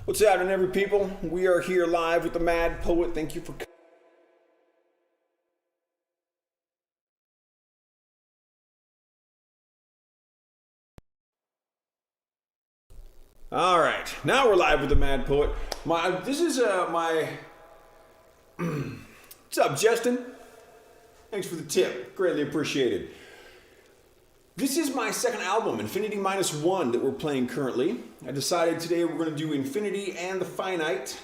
What's happening, every people? We are here live with the Mad Poet. Thank you for coming. All right, now we're live with the Mad Poet. This is my. What's up, Justin? Thanks for the tip. Greatly appreciated. This is my second album, Infinity -1, that we're playing currently. I decided today we're going to do Infinity and the Finite.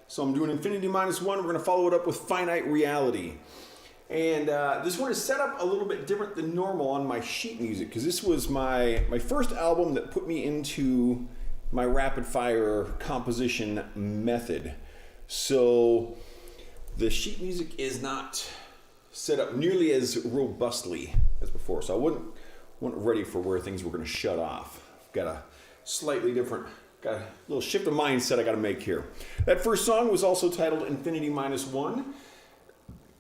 So I'm doing Infinity -1. We're going to follow it up with Finite Reality. And this one is set up a little bit different than normal on my sheet music, because this was my first album that put me into my rapid fire composition method. So the sheet music is not set up nearly as robustly as before. So I wasn't ready for where things were going to shut off. Got a slightly different, got a little shift of mindset I got to make here. That first song was also titled Infinity -1.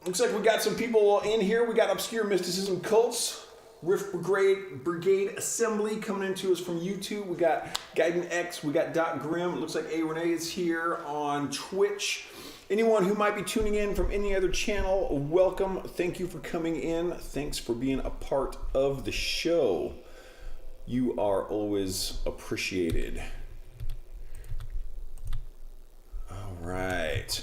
Looks like we got some people in here. We got Obscure Mysticism Cults, Riff Brigade Assembly coming into us from YouTube. We got Gaiden X, we got Dot Grim. It looks like A Renee is here on Twitch. Anyone who might be tuning in from any other channel, welcome. Thank you for coming in. Thanks for being a part of the show. You are always appreciated. All right.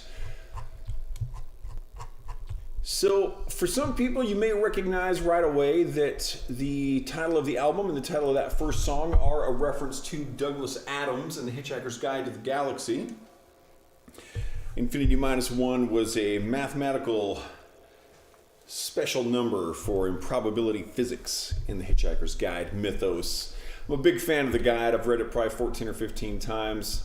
So, for some people, you may recognize right away that the title of the album and the title of that first song are a reference to Douglas Adams and the Hitchhiker's Guide to the Galaxy. Infinity -1 was a mathematical special number for improbability physics in the Hitchhiker's Guide mythos. I'm a big fan of the guide. I've read it probably 14 or 15 times.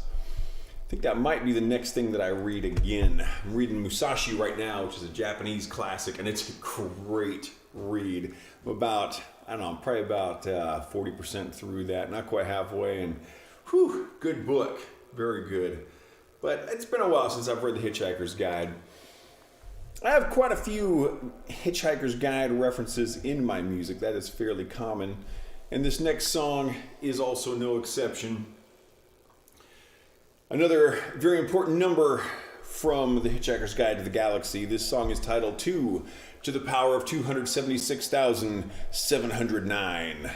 I think that might be the next thing that I read again. I'm reading Musashi right now, which is a Japanese classic, and it's a great read. I'm about, I don't know, I'm probably about 40% through that, not quite halfway, and whew, good book, very good. But it's been a while since I've read the Hitchhiker's Guide. I have quite a few Hitchhiker's Guide references in my music. That is fairly common. And this next song is also no exception. Another very important number from the Hitchhiker's Guide to the Galaxy. This song is titled 2 to the power of 276,709.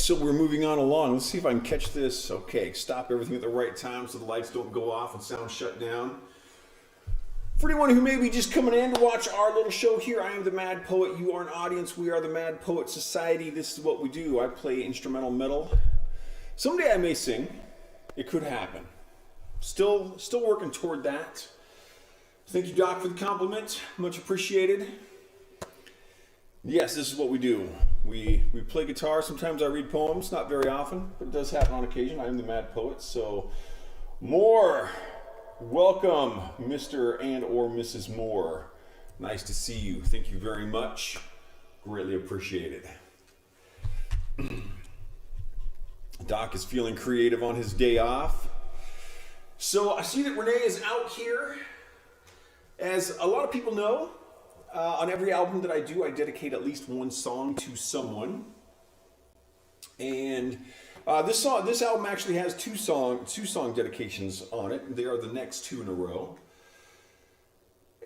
So we're moving on along. Let's see if I can catch this. Okay, stop everything at the right time so the lights don't go off and sound shut down. For anyone who may be just coming in to watch our little show here, I am the Mad Poet. You are an audience. We are the Mad Poet Society. This is what we do. I play instrumental metal. Someday I may sing. It could happen. Still working toward that. Thank you, Doc, for the compliment. Much appreciated. Yes, this is what we do. We play guitar. Sometimes I read poems. Not very often, but it does happen on occasion. I am the Mad Poet. So, Moore. Welcome, Mr. and or Mrs. Moore. Nice to see you. Thank you very much. Greatly appreciated. Doc is feeling creative on his day off. So I see that Renee is out here. As a lot of people know, on every album that I do, I dedicate at least one song to someone. And this album actually has two song dedications on it. They are the next two in a row.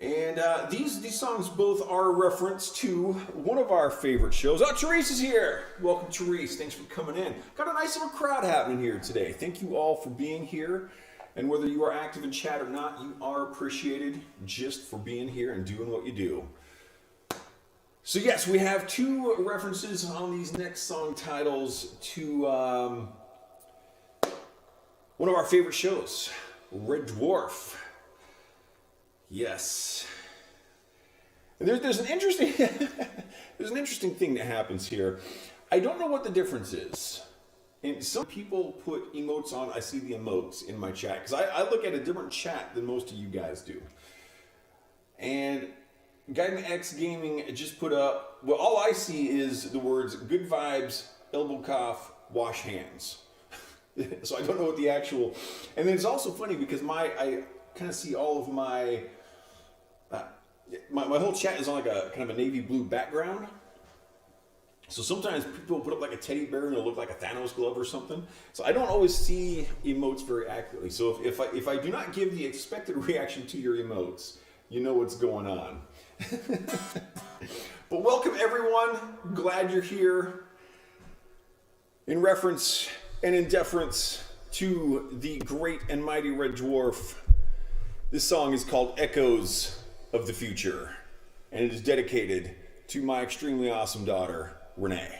And these songs both are a reference to one of our favorite shows. Oh, Therese is here. Welcome, Therese. Thanks for coming in. Got a nice little crowd happening here today. Thank you all for being here. And whether you are active in chat or not, you are appreciated just for being here and doing what you do. So yes, we have two references on these next song titles to one of our favorite shows, Red Dwarf. Yes. And there's an interesting thing that happens here. I don't know what the difference is. And some people put emotes on. I see the emotes in my chat because I look at a different chat than most of you guys do. And Guiding X Gaming just put up, well, all I see is the words good vibes, elbow cough, wash hands. So I don't know what the actual, and then it's also funny because I kind of see all of my whole chat is on like a kind of a navy blue background. So sometimes people put up like a teddy bear and it'll look like a Thanos glove or something. So I don't always see emotes very accurately. So if I do not give the expected reaction to your emotes, you know what's going on. But welcome everyone. Glad you're here. In reference and in deference to the great and mighty Red Dwarf, this song is called Echoes of the Future, and it is dedicated to my extremely awesome daughter, Renee.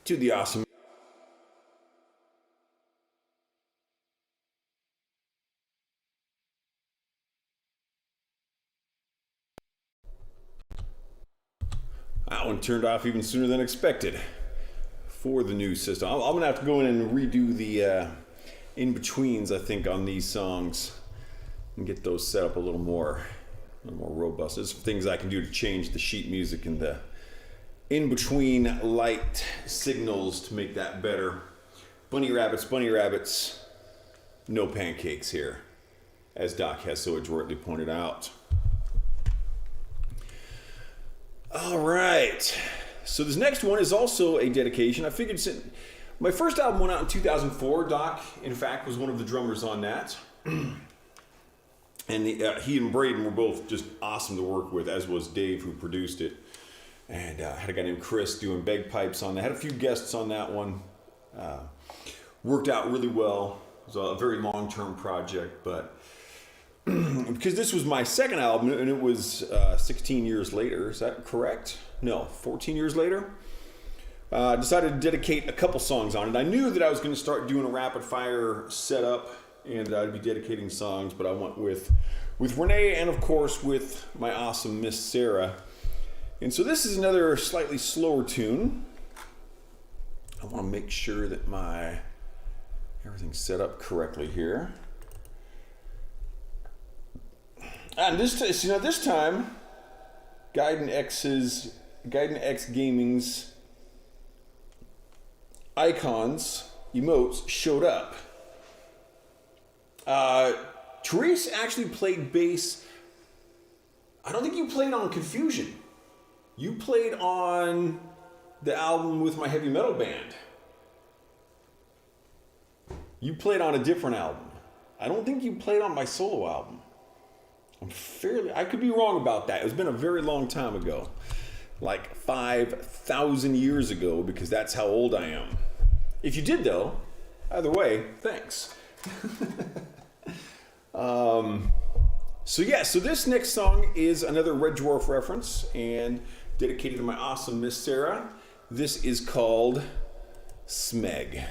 to the awesome. That one turned off even sooner than expected for the new system. I'm going to have to go in and redo the in-betweens, I think, on these songs and get those set up a little more robust. There's things I can do to change the sheet music and the in-between light signals to make that better. Bunny rabbits, no pancakes here, as Doc has so adroitly pointed out. All right, so this next one is also a dedication. I figured since my first album went out in 2004, Doc, in fact, was one of the drummers on that. And he and Braden were both just awesome to work with, as was Dave, who produced it. And had a guy named Chris doing bagpipes on that. Had a few guests on that one. Worked out really well. It was a very long-term project, but because this was my second album, and it was 16 years later. Is that correct? No, 14 years later. I decided to dedicate a couple songs on it. I knew that I was going to start doing a rapid-fire setup, and I'd be dedicating songs, but I went with Renee, and of course with my awesome Miss Sarah. And so this is another slightly slower tune. I want to make sure that everything's set up correctly here. And this time, Gaiden X Gaming's icons, emotes, showed up. Therese actually played bass. I don't think you played on Confusion. You played on the album with my heavy metal band. You played on a different album. I don't think you played on my solo album. I could be wrong about that. It's been a very long time ago. Like 5,000 years ago, because that's how old I am. If you did, though, either way, thanks. So this next song is another Red Dwarf reference and dedicated to my awesome Miss Sarah. This is called Smeg.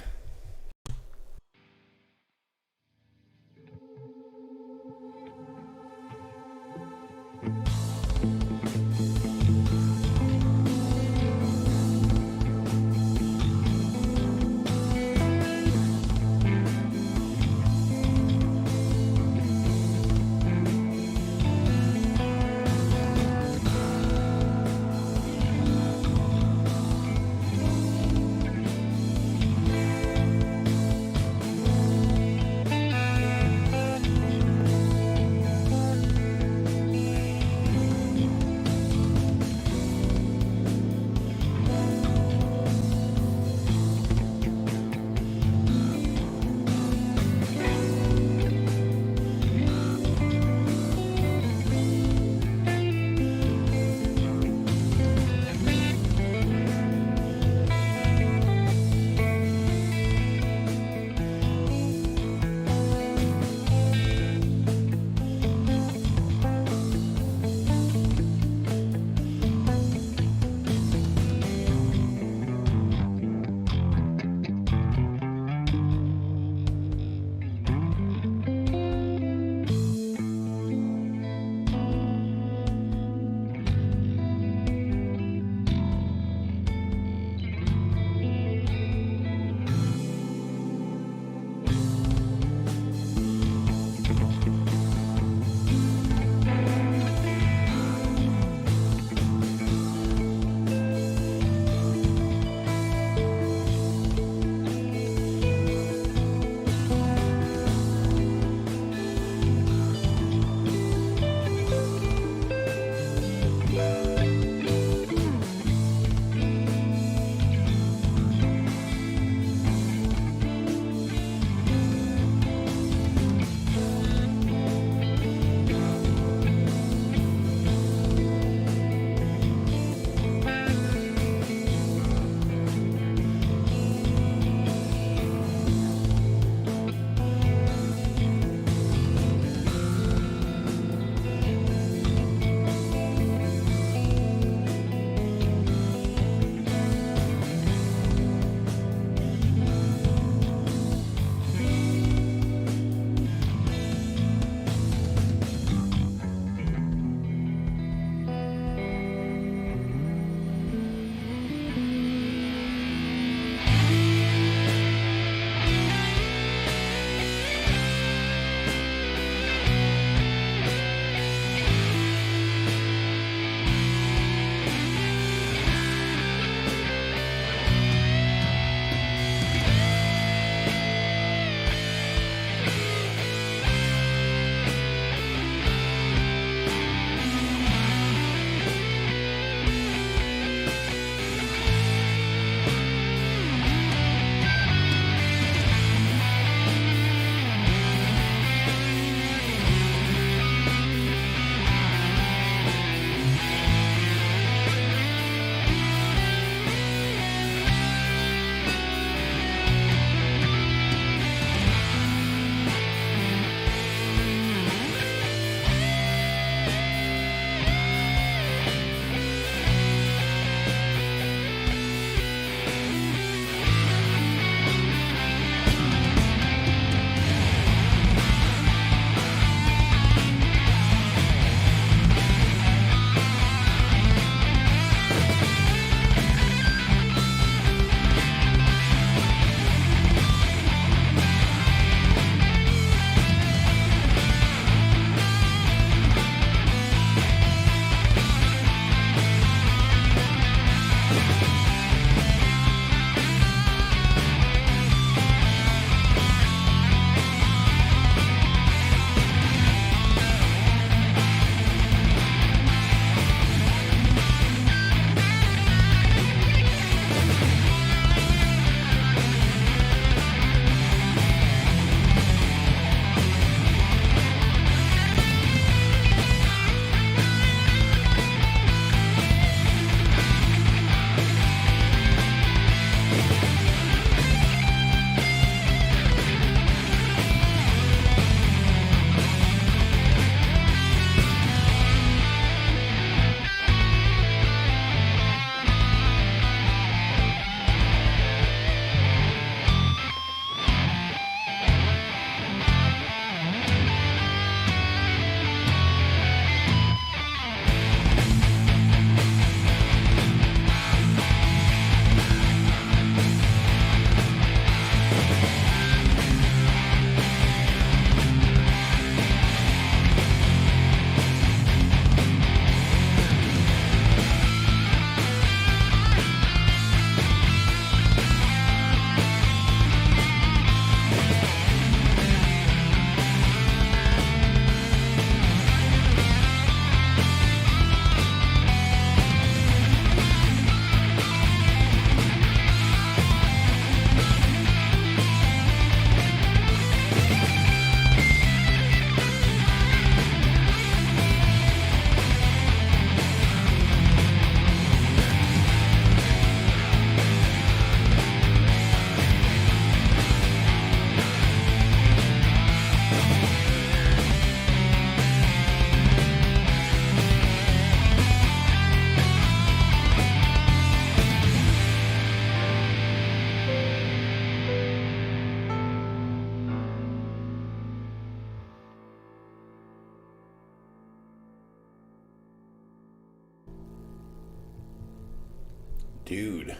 Dude.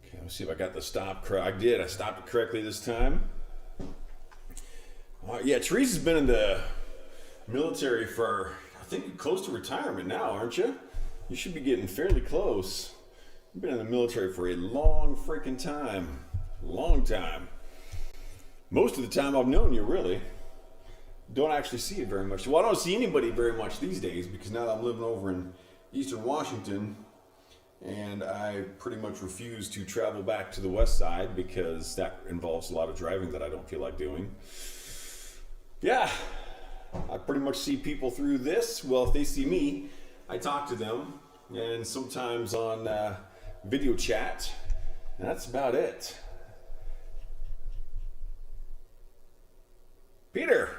Okay, let's see if I got the stop correct. I did. I stopped it correctly this time. Yeah, Teresa's been in the military for, I think, close to retirement now, aren't you? You should be getting fairly close. You've been in the military for a long freaking time. Long time. Most of the time I've known you, really. Don't actually see it very much. Well, I don't see anybody very much these days because now that I'm living over in Eastern Washington, and I pretty much refuse to travel back to the west side because that involves a lot of driving that I don't feel like doing. Yeah, I pretty much see people through this. Well, if they see me, I talk to them, and sometimes on video chat, and that's about it. Peter,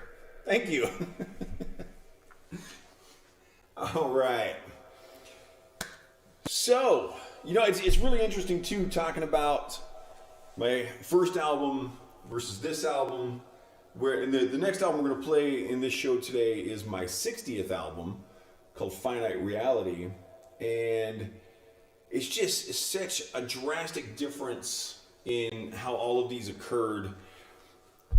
thank you. All right. So, it's really interesting too, talking about my first album versus this album. Where the next album we're going to play in this show today is my 60th album called Finite Reality. And it's just such a drastic difference in how all of these occurred.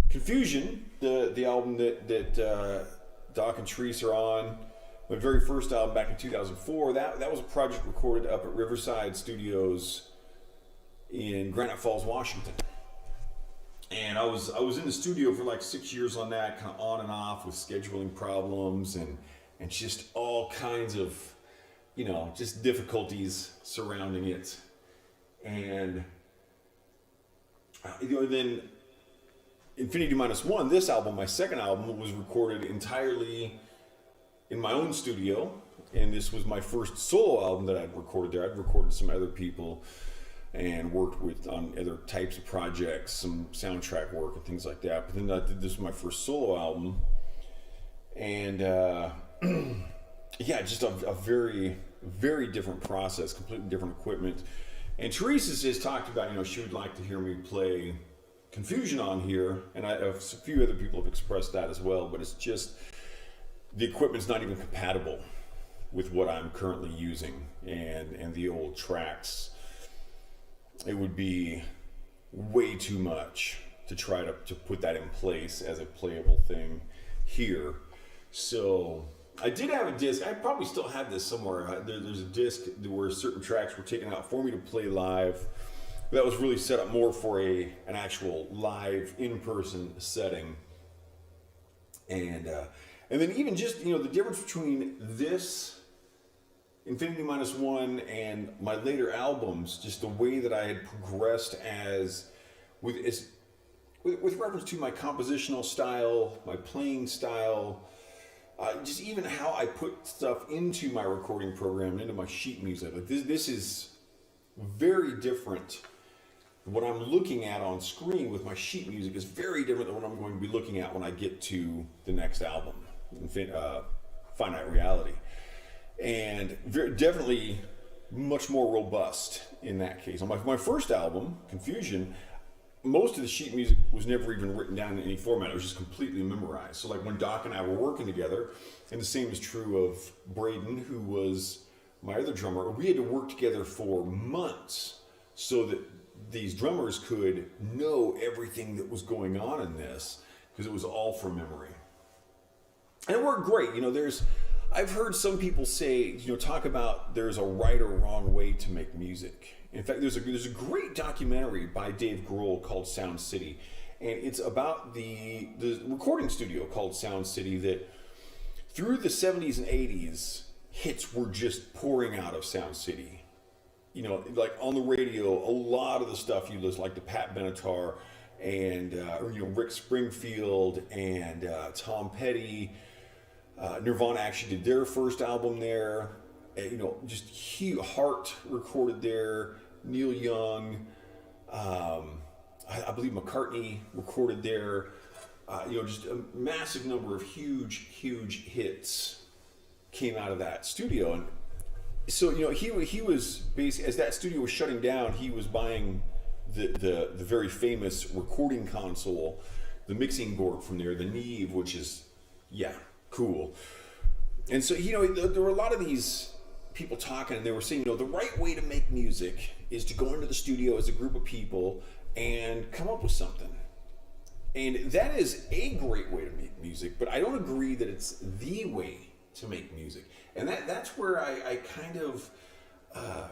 Confusion, the album that Doc and Therese are on, my very first album back in 2004, that was a project recorded up at Riverside Studios in Granite Falls, Washington. And I was in the studio for like 6 years on that, kind of on and off with scheduling problems and just all kinds of, just difficulties surrounding it. And then Infinity -1, this album, my second album, was recorded entirely in my own studio, and this was my first solo album that I'd recorded there. I'd recorded some other people and worked on other types of projects, some soundtrack work and things like that. But then this was my first solo album, and just a very, very different process, completely different equipment. And Therese has talked about, she would like to hear me play Confusion on here, and a few other people have expressed that as well, but it's just the equipment's not even compatible with what I'm currently using and the old tracks. It would be way too much to try to put that in place as a playable thing here. So I did have a disc. I probably still have this somewhere. There's a disc where certain tracks were taken out for me to play live. That was really set up more for an actual live in-person setting. And then even just, the difference between this Infinity -1 and my later albums, just the way that I had progressed with reference to my compositional style, my playing style, just even how I put stuff into my recording program, into my sheet music. Like this is very different. What I'm looking at on screen with my sheet music is very different than what I'm going to be looking at when I get to the next album, Finite Reality. And definitely much more robust in that case. On my first album, Confusion, most of the sheet music was never even written down in any format. It was just completely memorized. So like when Doc and I were working together, and the same is true of Braden, who was my other drummer, we had to work together for months so that these drummers could know everything that was going on in this, because it was all from memory. And it worked great. I've heard some people say, talk about there's a right or wrong way to make music. In fact, there's a great documentary by Dave Grohl called Sound City, and it's about the recording studio called Sound City that through the 70s and 80s, hits were just pouring out of Sound City. Like on the radio, a lot of the stuff you listen, like the Pat Benatar and Rick Springfield and Tom Petty. Nirvana actually did their first album there. Just Hart recorded there. Neil Young, I believe McCartney recorded there. Just a massive number of huge hits came out of that studio. And so, he was basically, as that studio was shutting down, he was buying the very famous recording console, the mixing board from there, the Neve, which is, cool. And so, there were a lot of these people talking, and they were saying, the right way to make music is to go into the studio as a group of people and come up with something. And that is a great way to make music, but I don't agree that it's the way to make music. And that's where I kind of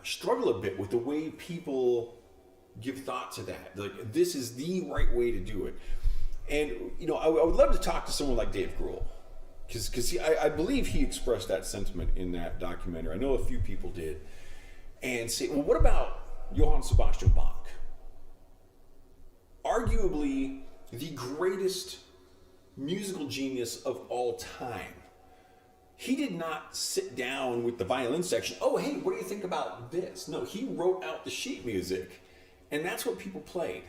struggle a bit with the way people give thought to that. Like, this is the right way to do it. And, I would love to talk to someone like Dave Grohl. Because I believe he expressed that sentiment in that documentary. I know a few people did. And say, well, what about Johann Sebastian Bach? Arguably the greatest musical genius of all time. He did not sit down with the violin section. Oh, hey, what do you think about this? No, he wrote out the sheet music. And that's what people played.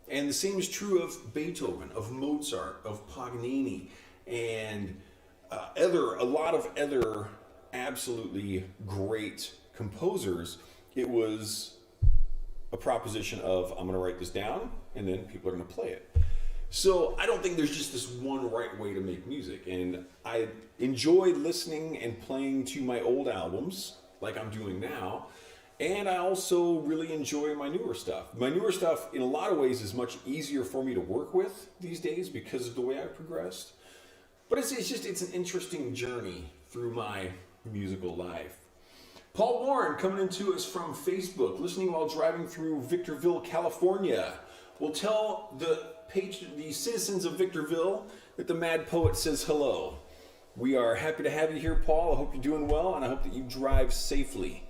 And the same is true of Beethoven, of Mozart, of Paganini, and a lot of other absolutely great composers. It was a proposition of, I'm going to write this down, and then people are going to play it. So I don't think there's just this one right way to make music. And I enjoy listening and playing to my old albums, like I'm doing now. And I also really enjoy my newer stuff. My newer stuff, in a lot of ways, is much easier for me to work with these days because of the way I've progressed. But it's an interesting journey through my musical life. Paul Warren coming into us from Facebook, listening while driving through Victorville, California. Will tell the citizens of Victorville that the Mad Poet says hello. We are happy to have you here, Paul. I hope you're doing well, and I hope that you drive safely.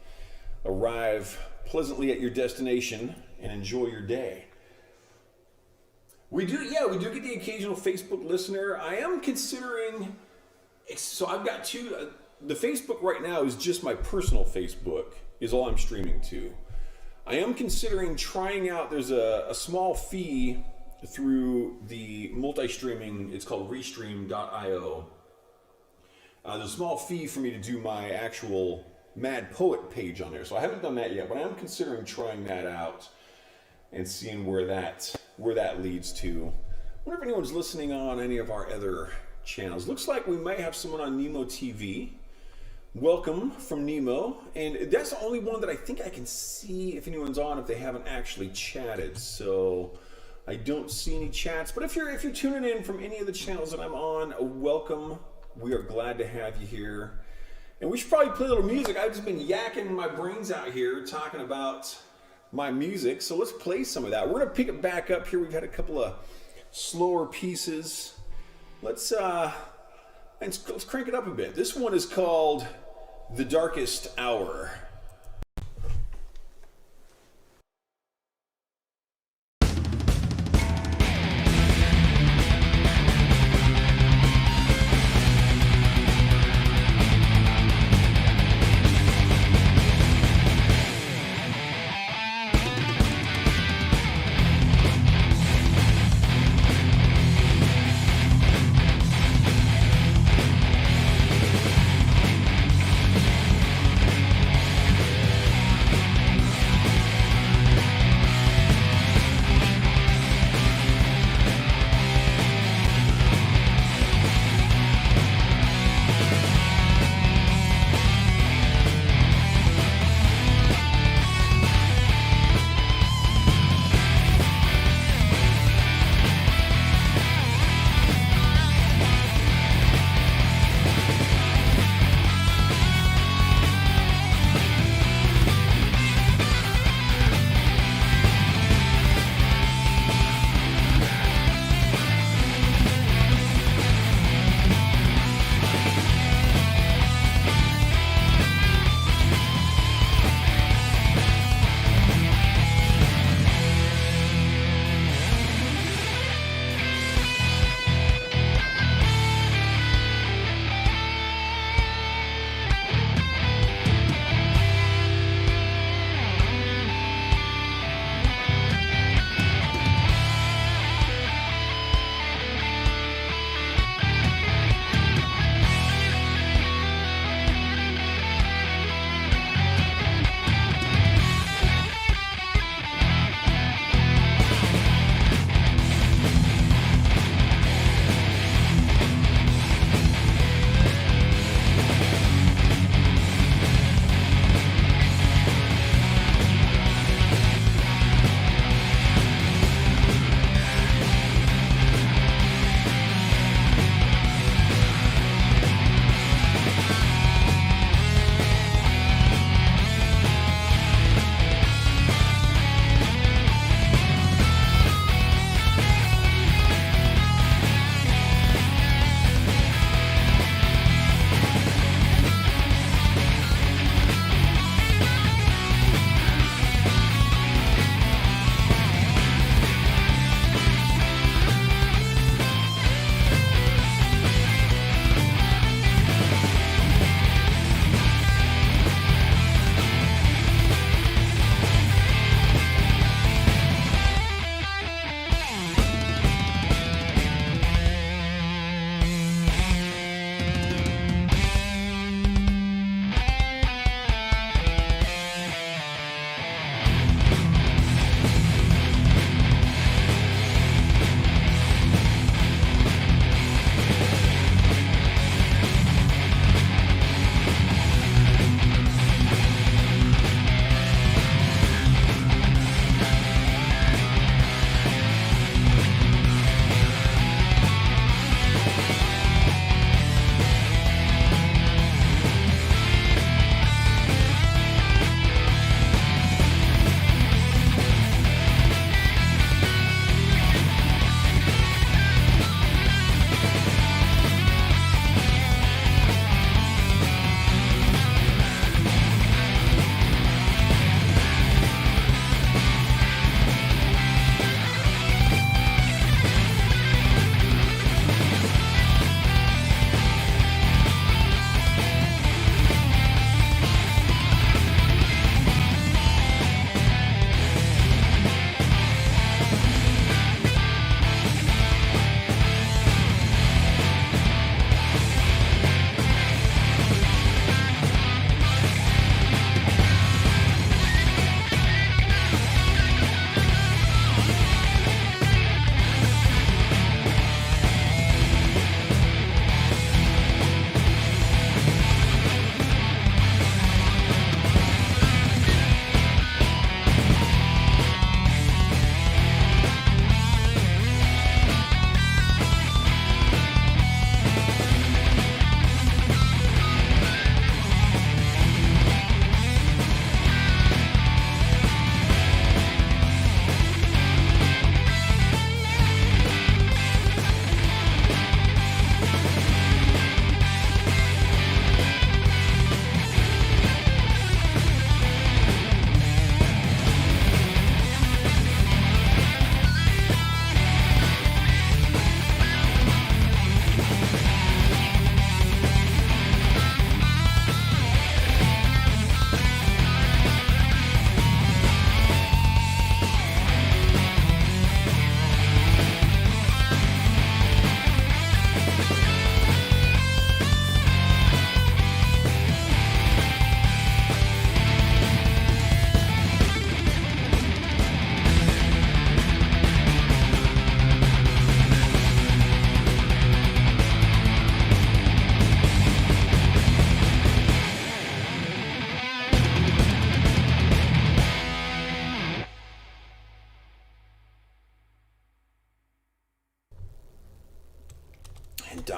Arrive pleasantly at your destination and enjoy your day. We do get the occasional Facebook listener. I am considering, so I've got two, the Facebook right now is just my personal Facebook, is all I'm streaming to. I am considering trying out, there's a small fee through the multi-streaming, it's called restream.io. There's a small fee for me to do my actual Mad Poet page on there. So I haven't done that yet, but I am considering trying that out and seeing where that leads to. I wonder if anyone's listening on any of our other channels. Looks like we might have someone on Nemo TV. Welcome from Nemo. And that's the only one that I think I can see if anyone's on, if they haven't actually chatted. So I don't see any chats. But if you're tuning in from any of the channels that I'm on, welcome. We are glad to have you here. And we should probably play a little music. I've just been yakking my brains out here talking about my music. So let's play some of that. We're going to pick it back up here. We've had a couple of slower pieces. Let's crank it up a bit. This one is called The Darkest Hour.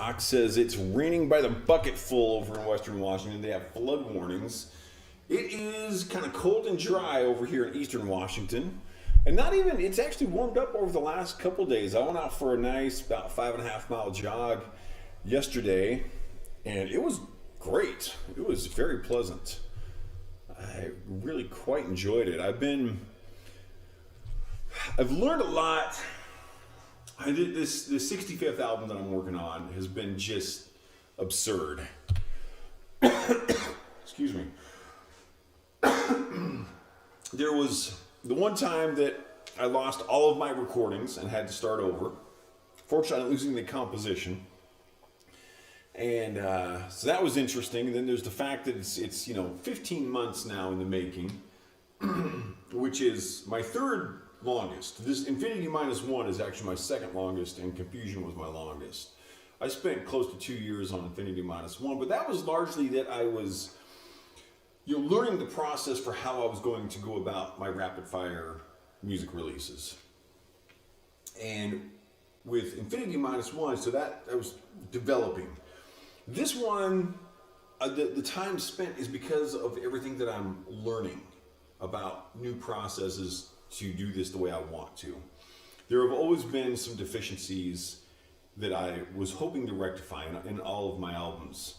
Doc says it's raining by the bucketful over in Western Washington. They have flood warnings. It is kind of cold and dry over here in Eastern Washington. And not even, it's actually warmed up over the last couple days. I went out for a nice, about 5.5 mile jog yesterday, and it was great. It was very pleasant. I really quite enjoyed it. I've learned a lot. I did this 65th album that I'm working on has been just absurd. Excuse me. There was the one time that I lost all of my recordings and had to start over. Fortunately, losing the composition. And so that was interesting. And then there's the fact that it's 15 months now in the making, which is my third longest. This Infinity -1 is actually my second longest, and Confusion was my longest. I spent close to 2 years on Infinity -1, but that was largely that I was learning the process for how I was going to go about my rapid fire music releases. And with Infinity -1, so that I was developing. This one, the time spent is because of everything that I'm learning about new processes to do this the way I want to. There have always been some deficiencies that I was hoping to rectify in all of my albums.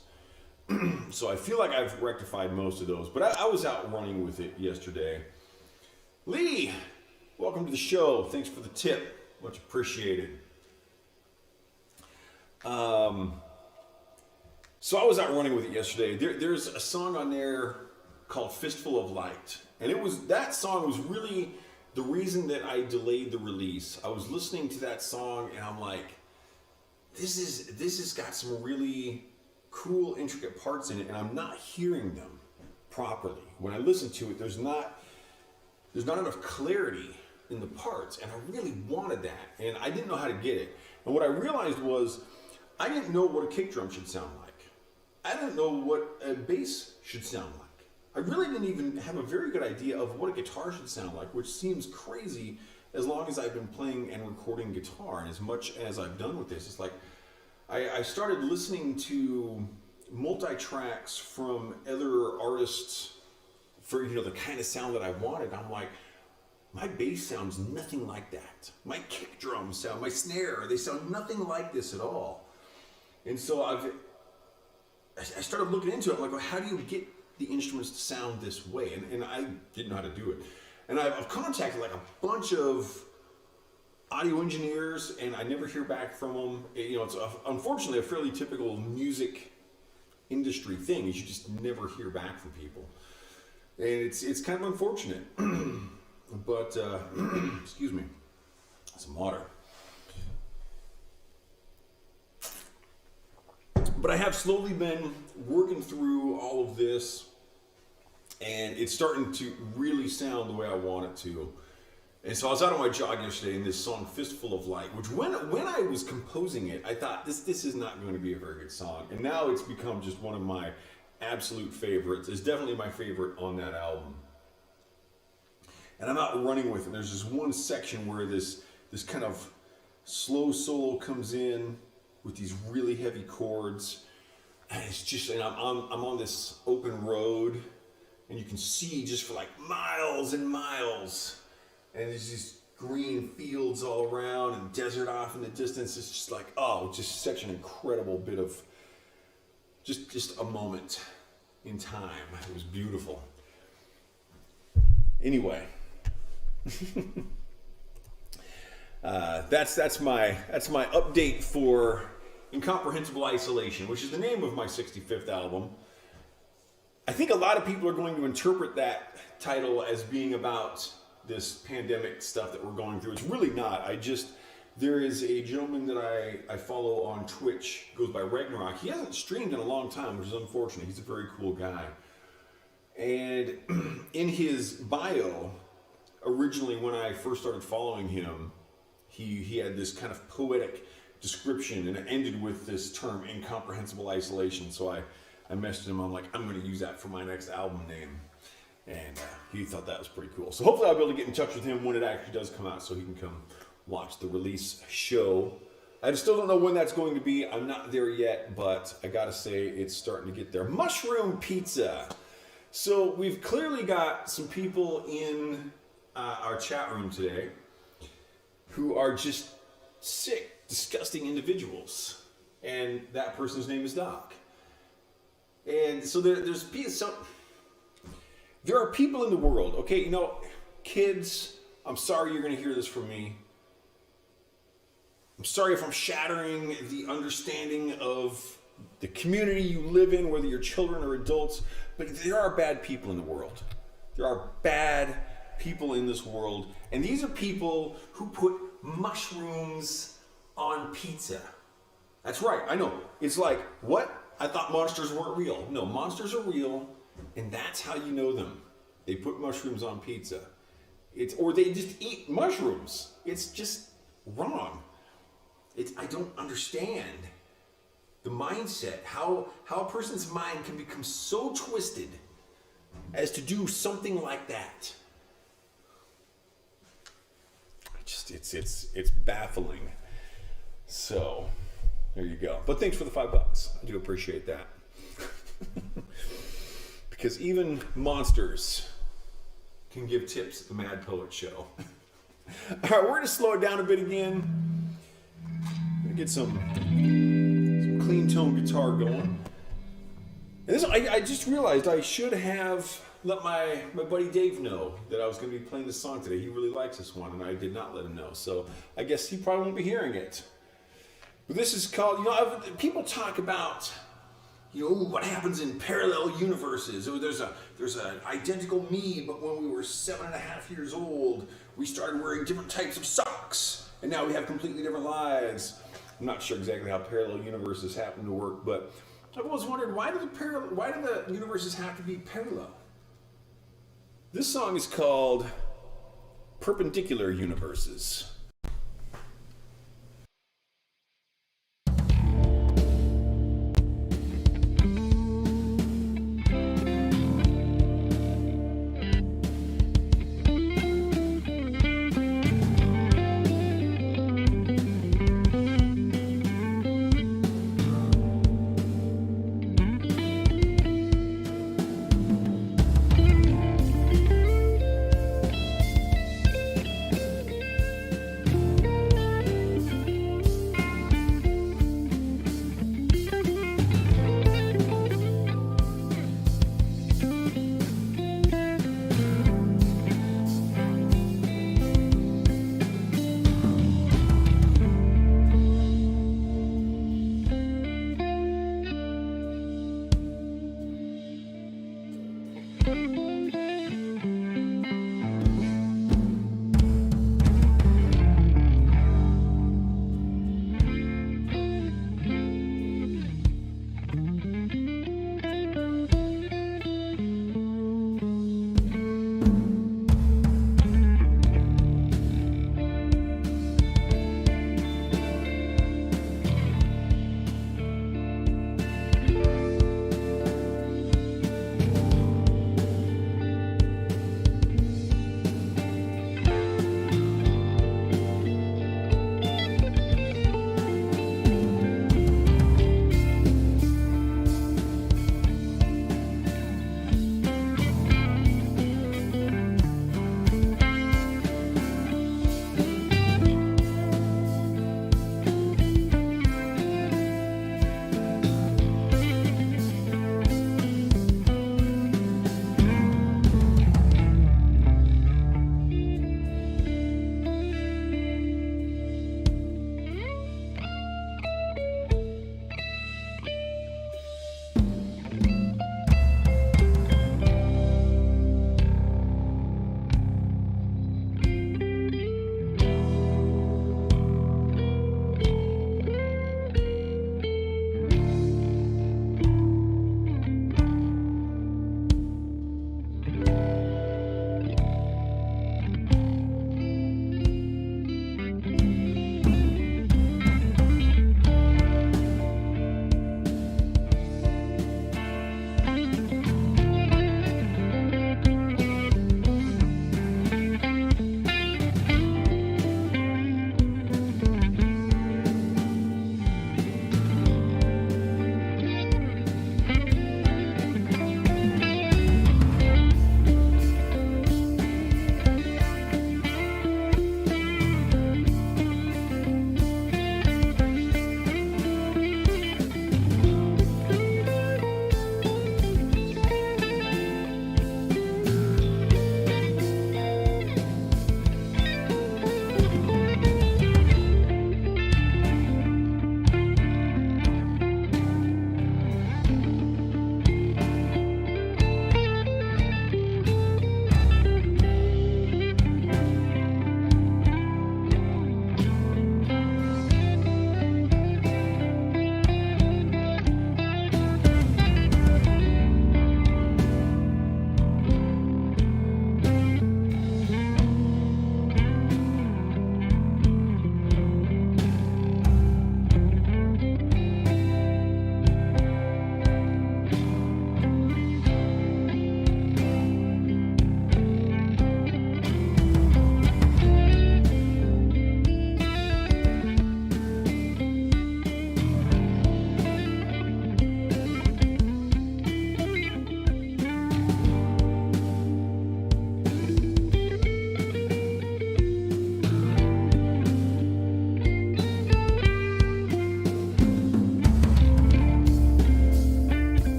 So I feel like I've rectified most of those, but I was out running with it yesterday. Lee, welcome to the show. Thanks for the tip. Much appreciated. So I was out running with it yesterday. There's a song on there called Fistful of Light. And that song was really the reason that I delayed the release. I was listening to that song and I'm like, this has got some really cool, intricate parts in it, and I'm not hearing them properly. When I listen to it, there's not enough clarity in the parts, and I really wanted that, and I didn't know how to get it. And what I realized was I didn't know what a kick drum should sound like. I didn't know what a bass should sound like. I really didn't even have a very good idea of what a guitar should sound like, which seems crazy as long as I've been playing and recording guitar, and as much as I've done with this. It's like I started listening to multi-tracks from other artists for the kind of sound that I wanted. I'm like, my bass sounds nothing like that. My kick drum sound, my snare, they sound nothing like this at all. And so I started looking into it. I'm like, well, how do you get the instruments to sound this way? And I didn't know how to do it. And I've contacted like a bunch of audio engineers, and I never hear back from them. It's unfortunately a fairly typical music industry thing, is you just never hear back from people. And it's kind of unfortunate. But, excuse me, some water. But I have slowly been working through all of this, and it's starting to really sound the way I want it to. And so I was out on my jog yesterday, and this song, Fistful of Light, which when I was composing it, I thought this is not going to be a very good song. And now it's become just one of my absolute favorites. It's definitely my favorite on that album. And I'm out running with it. There's this one section where this kind of slow solo comes in with these really heavy chords. And it's just, and I'm on this open road, and you can see just for like miles and miles. And there's these green fields all around and desert off in the distance. It's just like, just such an incredible bit of just a moment in time. It was beautiful. Anyway, that's my update for Incomprehensible Isolation, which is the name of my 65th album. I think a lot of people are going to interpret that title as being about this pandemic stuff that we're going through. It's really not. There is a gentleman that I follow on Twitch, goes by Ragnarok. He hasn't streamed in a long time, which is unfortunate. He's a very cool guy. And in his bio, originally when I first started following him, he had this kind of poetic description, and it ended with this term, incomprehensible isolation. So I messaged him. I'm like, I'm going to use that for my next album name. And he thought that was pretty cool. So hopefully I'll be able to get in touch with him when it actually does come out, so he can come watch the release show I still don't know when that's going to be. I'm not there yet, but I gotta say it's starting to get there. Mushroom pizza. So we've clearly got some people in our chat room today who are just sick, disgusting individuals. And that person's name is Doc. And so there are people in the world, okay, kids, I'm sorry you're going to hear this from me. I'm sorry if I'm shattering the understanding of the community you live in, whether you're children or adults, but there are bad people in the world. There are bad people in this world, and these are people who put mushrooms on pizza. That's right, I know. It's like, what? I thought monsters weren't real. No, monsters are real, and that's how you know them. They put mushrooms on pizza. Or they just eat mushrooms. It's just wrong. I don't understand the mindset, how a person's mind can become so twisted as to do something like that. It's baffling. So, there you go. But thanks for the $5. I do appreciate that. Because even monsters can give tips at the Mad Poet Show. All right, we're going to slow it down a bit again. I'm going to get some clean tone guitar going. And this, I just realized I should have let my buddy Dave know that I was going to be playing this song today. He really likes this one, and I did not let him know. So I guess he probably won't be hearing it. But this is called, people talk about, what happens in parallel universes. There's an identical me, but when we were 7.5 years old, we started wearing different types of socks, and now we have completely different lives. I'm not sure exactly how parallel universes happen to work, but I've always wondered, why do the universes have to be parallel? This song is called Perpendicular Universes.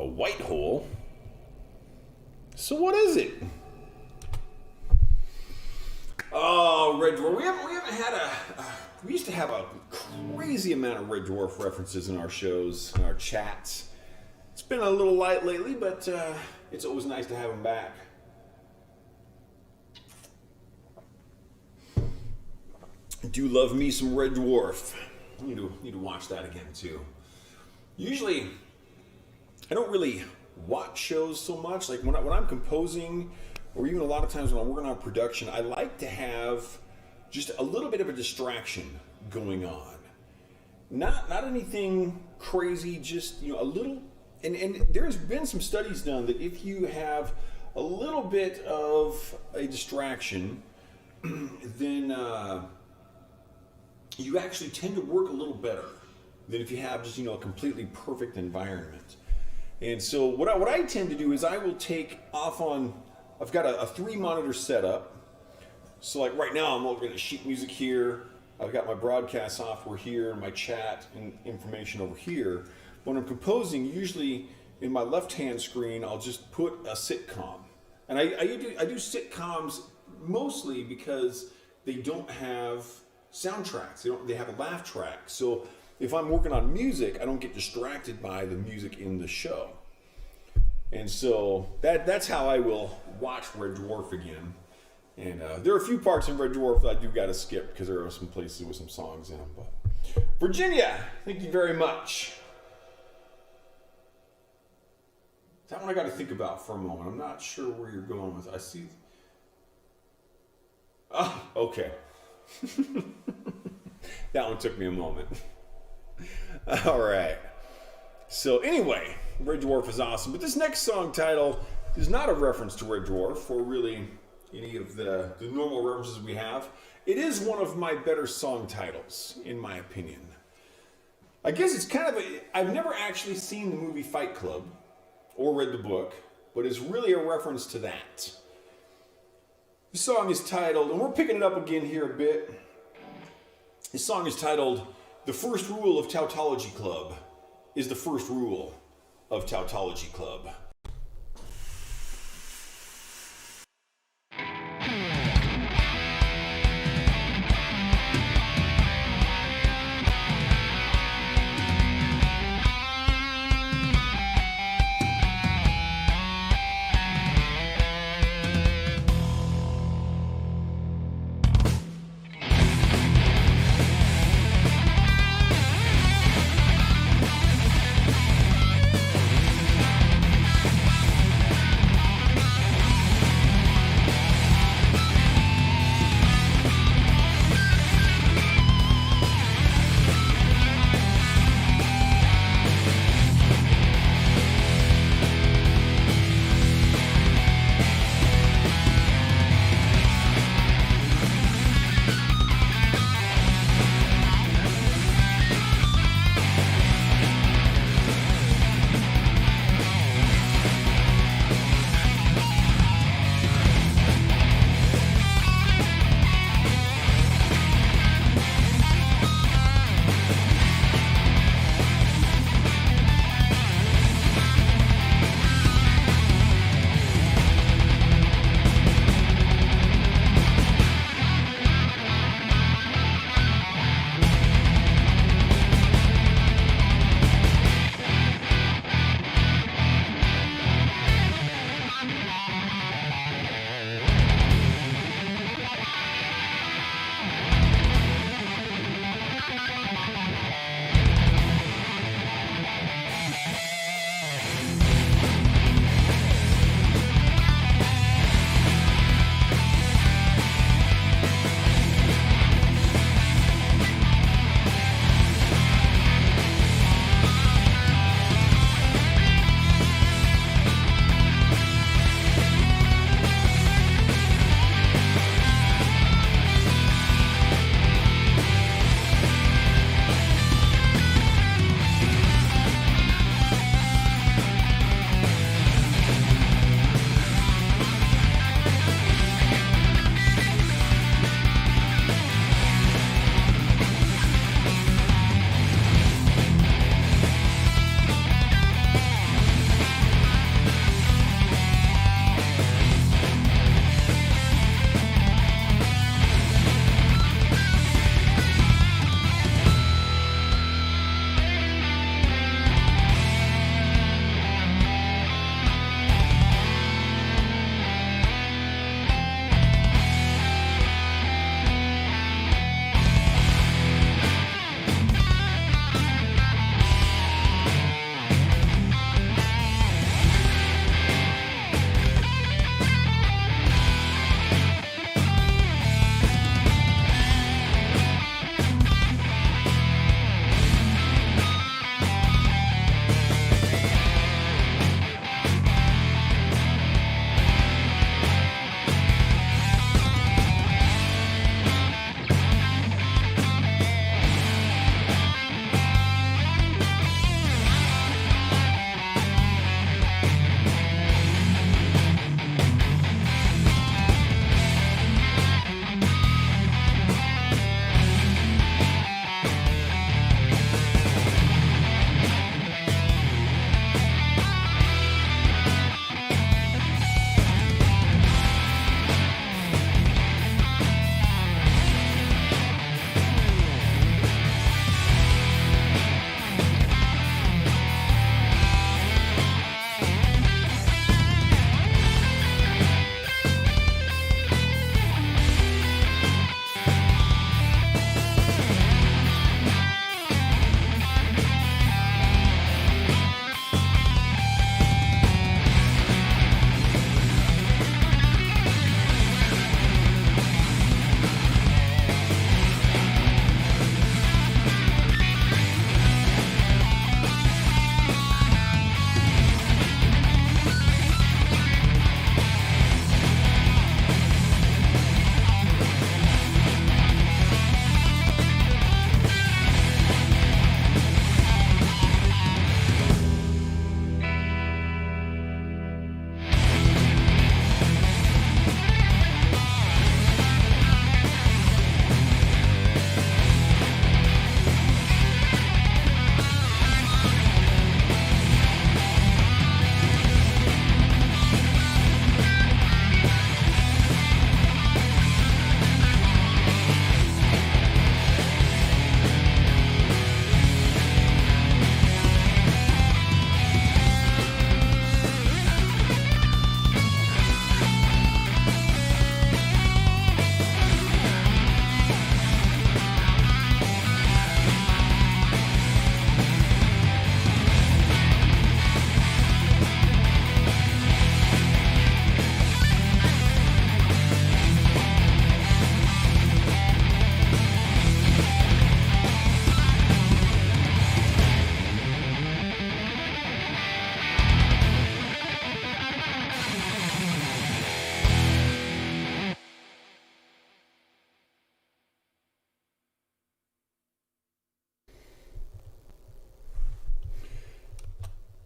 A white hole? So what is it? Oh, Red Dwarf. We haven't had we used to have a crazy amount of Red Dwarf references in our shows, in our chats. It's been a little light lately, but it's always nice to have them back. I do love me some Red Dwarf. I need to watch that again too. Usually, I don't really watch shows so much. Like when I'm composing, or even a lot of times when I'm working on production, I like to have just a little bit of a distraction going on. Not anything crazy, just a little. And there's been some studies done that if you have a little bit of a distraction, then you actually tend to work a little better than if you have just a completely perfect environment. And so what I tend to do is I will take off on. I've got a 3-monitor setup. So like right now I'm looking at sheet music here. I've got my broadcast software here, my chat and information over here. When I'm composing, usually in my left-hand screen, I'll just put a sitcom. And I do sitcoms mostly because they don't have soundtracks. They have a laugh track. So if I'm working on music, I don't get distracted by the music in the show. And so that's how I will watch Red Dwarf again. And there are a few parts in Red Dwarf that I do got to skip because there are some places with some songs in them. But Virginia, thank you very much. That one I got to think about for a moment. I'm not sure where you're going with it. I see. Oh, okay. That one took me a moment. All right. So anyway, Red Dwarf is awesome. But this next song title is not a reference to Red Dwarf or really any of the normal references we have. It is one of my better song titles, in my opinion. I guess it's kind of I've never actually seen the movie Fight Club or read the book, but it's really a reference to that. This song is titled, and we're picking it up again here a bit. This song is titled, "The First Rule of Tautology Club is the First Rule of Tautology Club."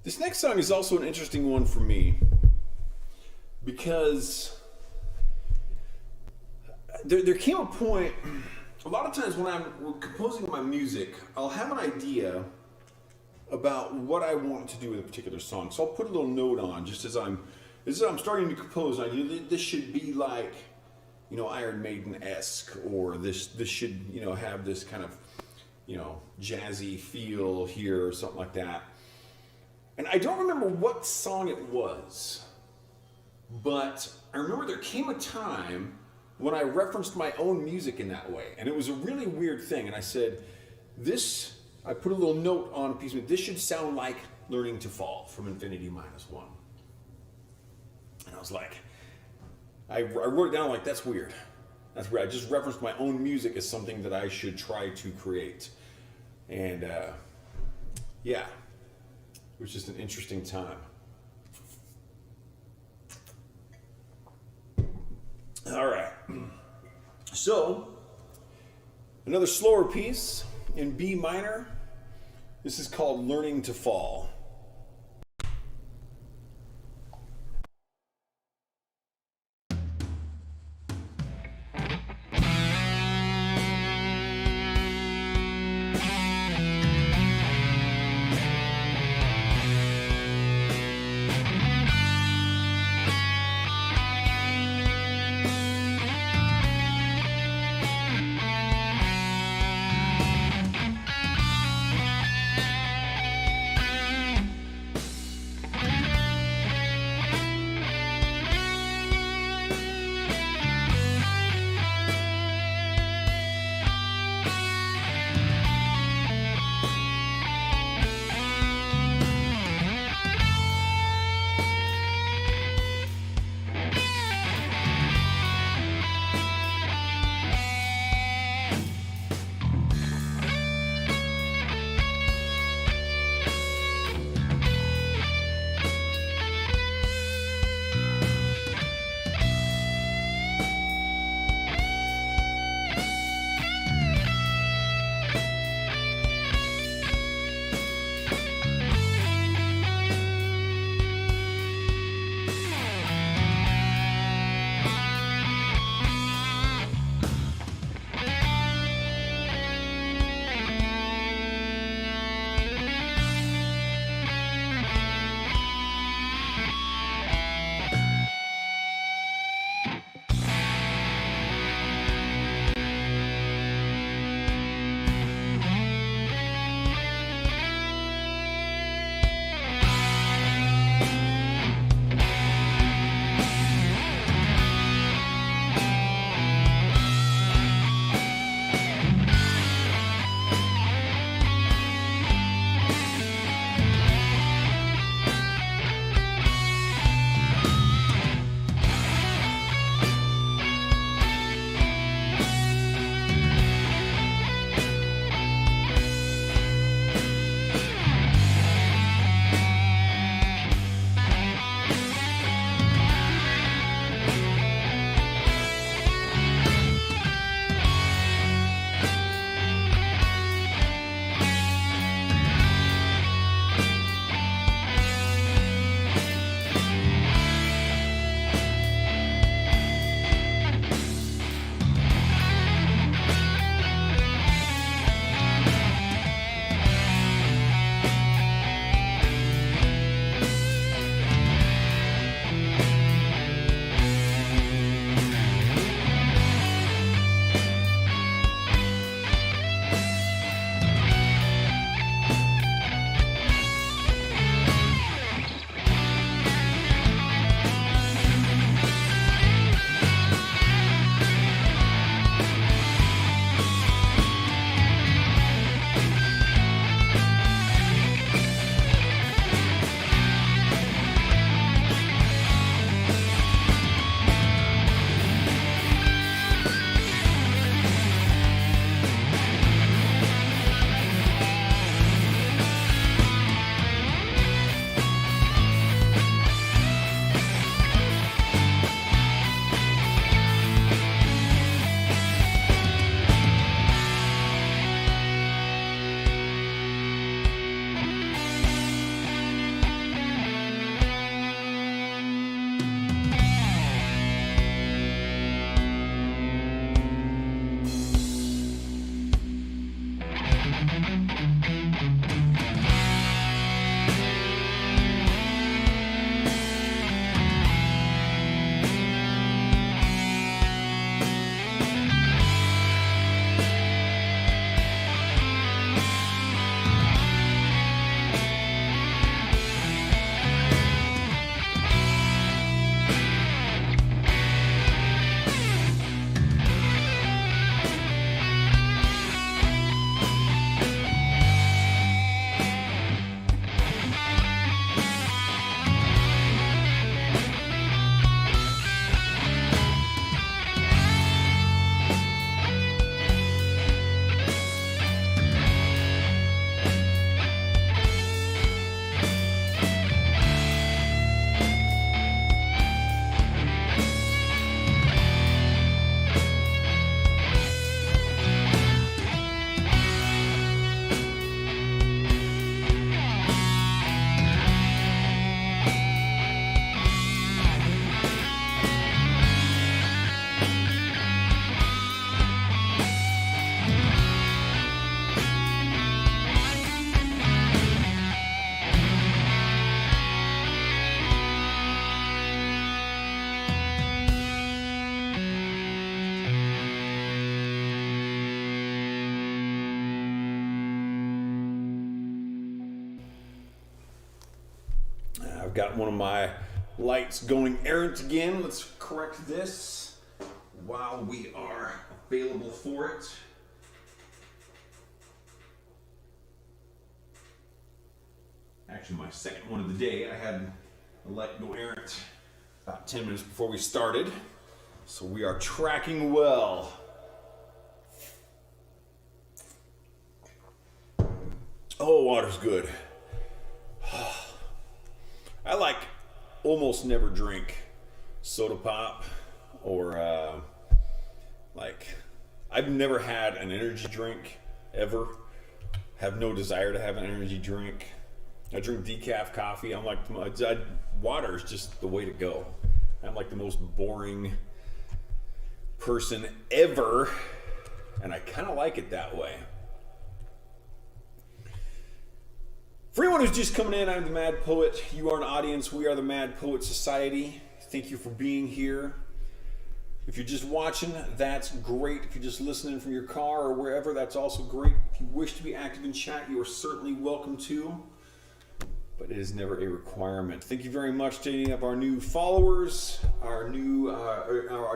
This next song is also an interesting one for me because there came a point, a lot of times when I'm composing my music, I'll have an idea about what I want to do with a particular song. So I'll put a little note on just as I'm starting to compose an idea. This should be like, Iron Maiden-esque, or this should, have this kind of, jazzy feel here or something like that. And I don't remember what song it was, but I remember there came a time when I referenced my own music in that way. And it was a really weird thing. And I said, I put a little note on a piece of it. This should sound like Learning to Fall from Infinity Minus One. And I was like, I wrote it down like, that's weird. That's weird. I just referenced my own music as something that I should try to create. And yeah, it was just an interesting time. All right. So, another slower piece in B minor. This is called Learning to Fall. I've got one of my lights going errant again. Let's correct this while we are available for it. Actually, my second one of the day. I had the light go errant about 10 minutes before we started. So we are tracking well. Oh, water's good. I like almost never drink soda pop or I've never had an energy drink ever. Have no desire to have an energy drink. I drink decaf coffee. I'm like, water is just the way to go. I'm like the most boring person ever, and I kind of like it that way. For anyone who's just coming in, I'm the Mad Poet. You are an audience. We are the Mad Poet Society. Thank you for being here. If you're just watching, that's great. If you're just listening from your car or wherever, that's also great. If you wish to be active in chat, you are certainly welcome to, but it is never a requirement. Thank you very much to any of our new followers, our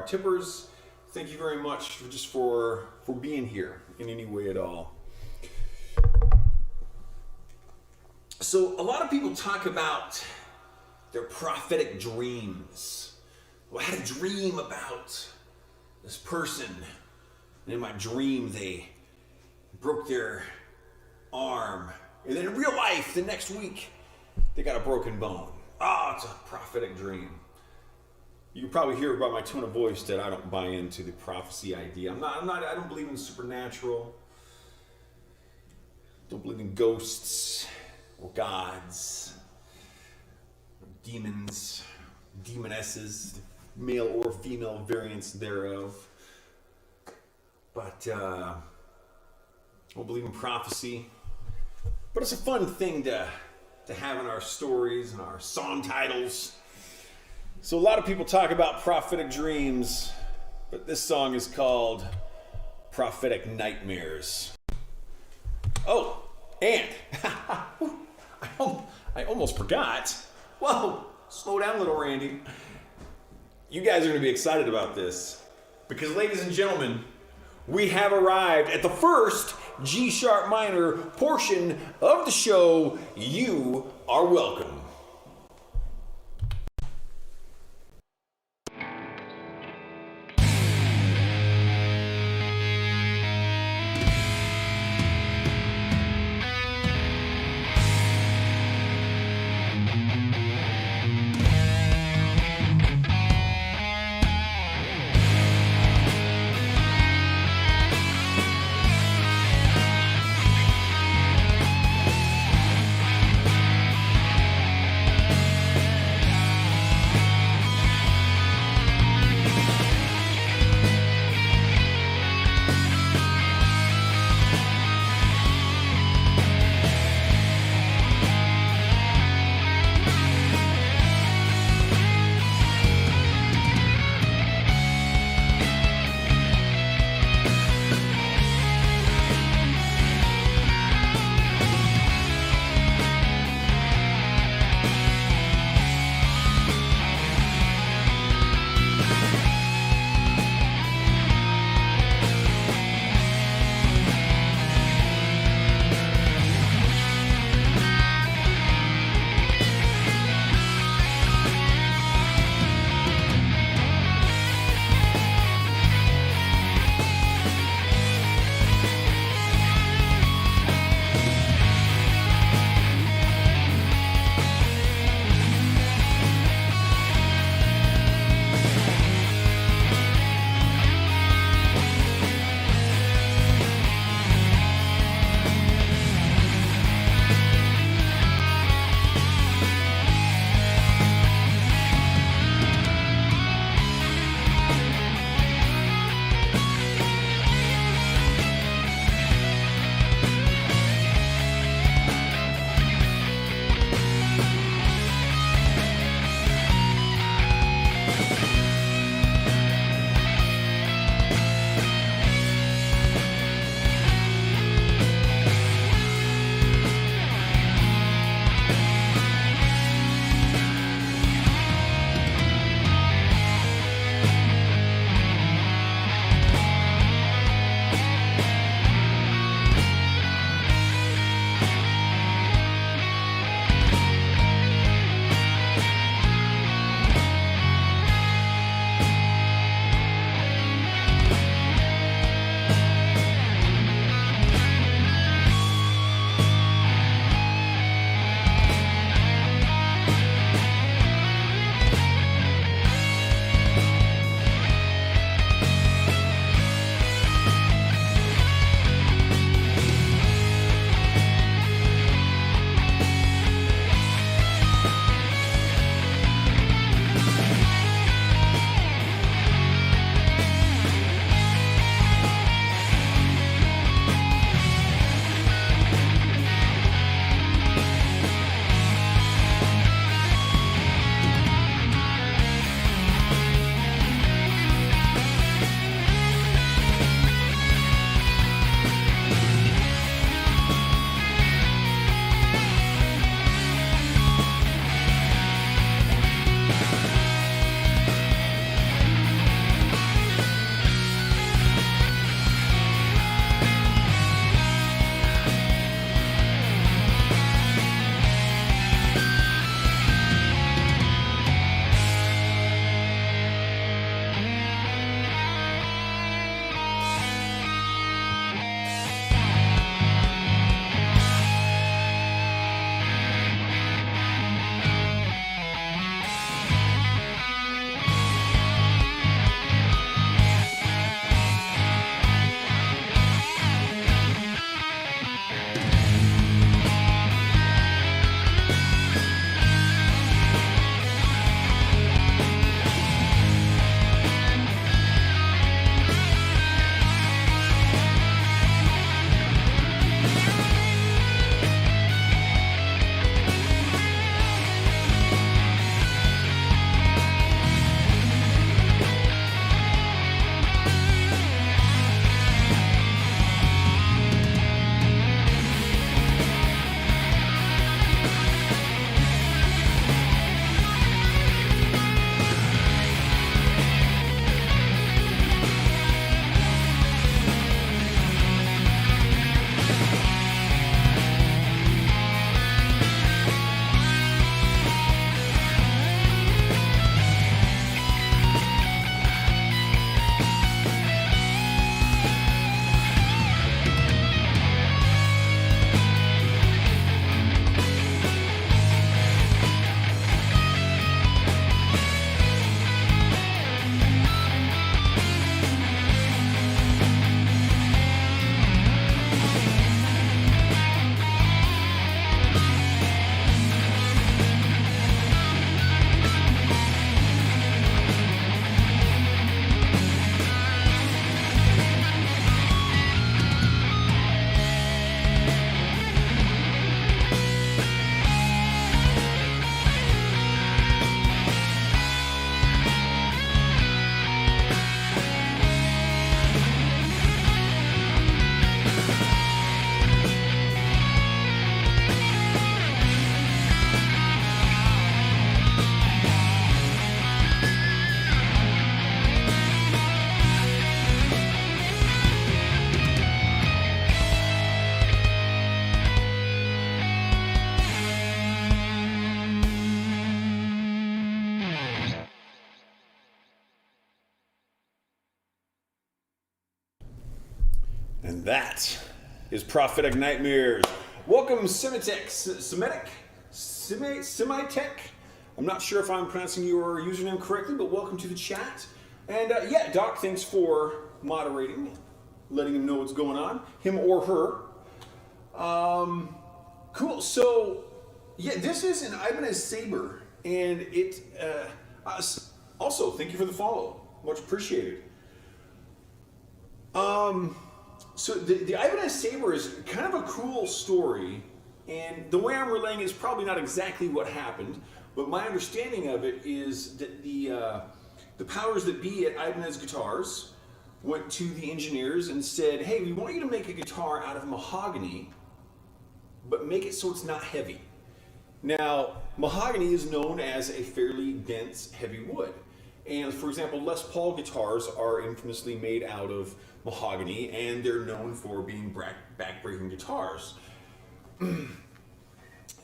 tippers. Thank you very much for being here in any way at all. So a lot of people talk about their prophetic dreams. Well, I had a dream about this person, and in my dream they broke their arm, and then in real life the next week they got a broken bone. It's a prophetic dream. You can probably hear by my tone of voice that I don't buy into the prophecy idea. I don't believe in supernatural. Don't believe in ghosts or gods, or demons, demonesses, male or female variants thereof. But I don't believe in prophecy. But it's a fun thing to have in our stories and our song titles. So a lot of people talk about prophetic dreams, but this song is called Prophetic Nightmares. Oh, and I almost forgot. Whoa, slow down, little Randy. You guys are going to be excited about this because, ladies and gentlemen, we have arrived at the first G-sharp minor portion of the show. You are welcome. And that is Prophetic Nightmares. Welcome, Semitic. I'm not sure if I'm pronouncing your username correctly, but welcome to the chat. And yeah, Doc, thanks for moderating, letting him know what's going on, him or her. Cool. So, yeah, this is an Ibanez Saber, and it also thank you for the follow, much appreciated. So the Ibanez Saber is kind of a cool story, and the way I'm relaying it is probably not exactly what happened, but my understanding of it is that the powers that be at Ibanez Guitars went to the engineers and said, hey, we want you to make a guitar out of mahogany, but make it so it's not heavy. Now, mahogany is known as a fairly dense, heavy wood. And for example, Les Paul guitars are infamously made out of mahogany, and they're known for being back-breaking guitars.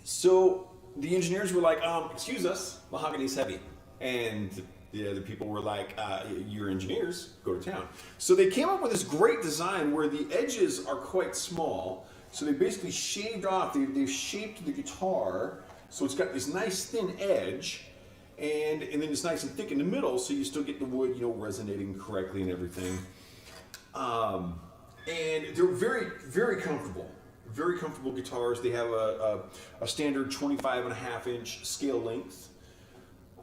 So the engineers were like, excuse us, mahogady's heavy. And the other people were like, you're engineers, go to town. So they came up with this great design where the edges are quite small. So they basically shaved off, they shaped the guitar so it's got this nice thin edge, and then it's nice and thick in the middle, so you still get the wood, resonating correctly and everything. And they're very, very comfortable. Very comfortable guitars. They have a standard 25.5-inch scale length.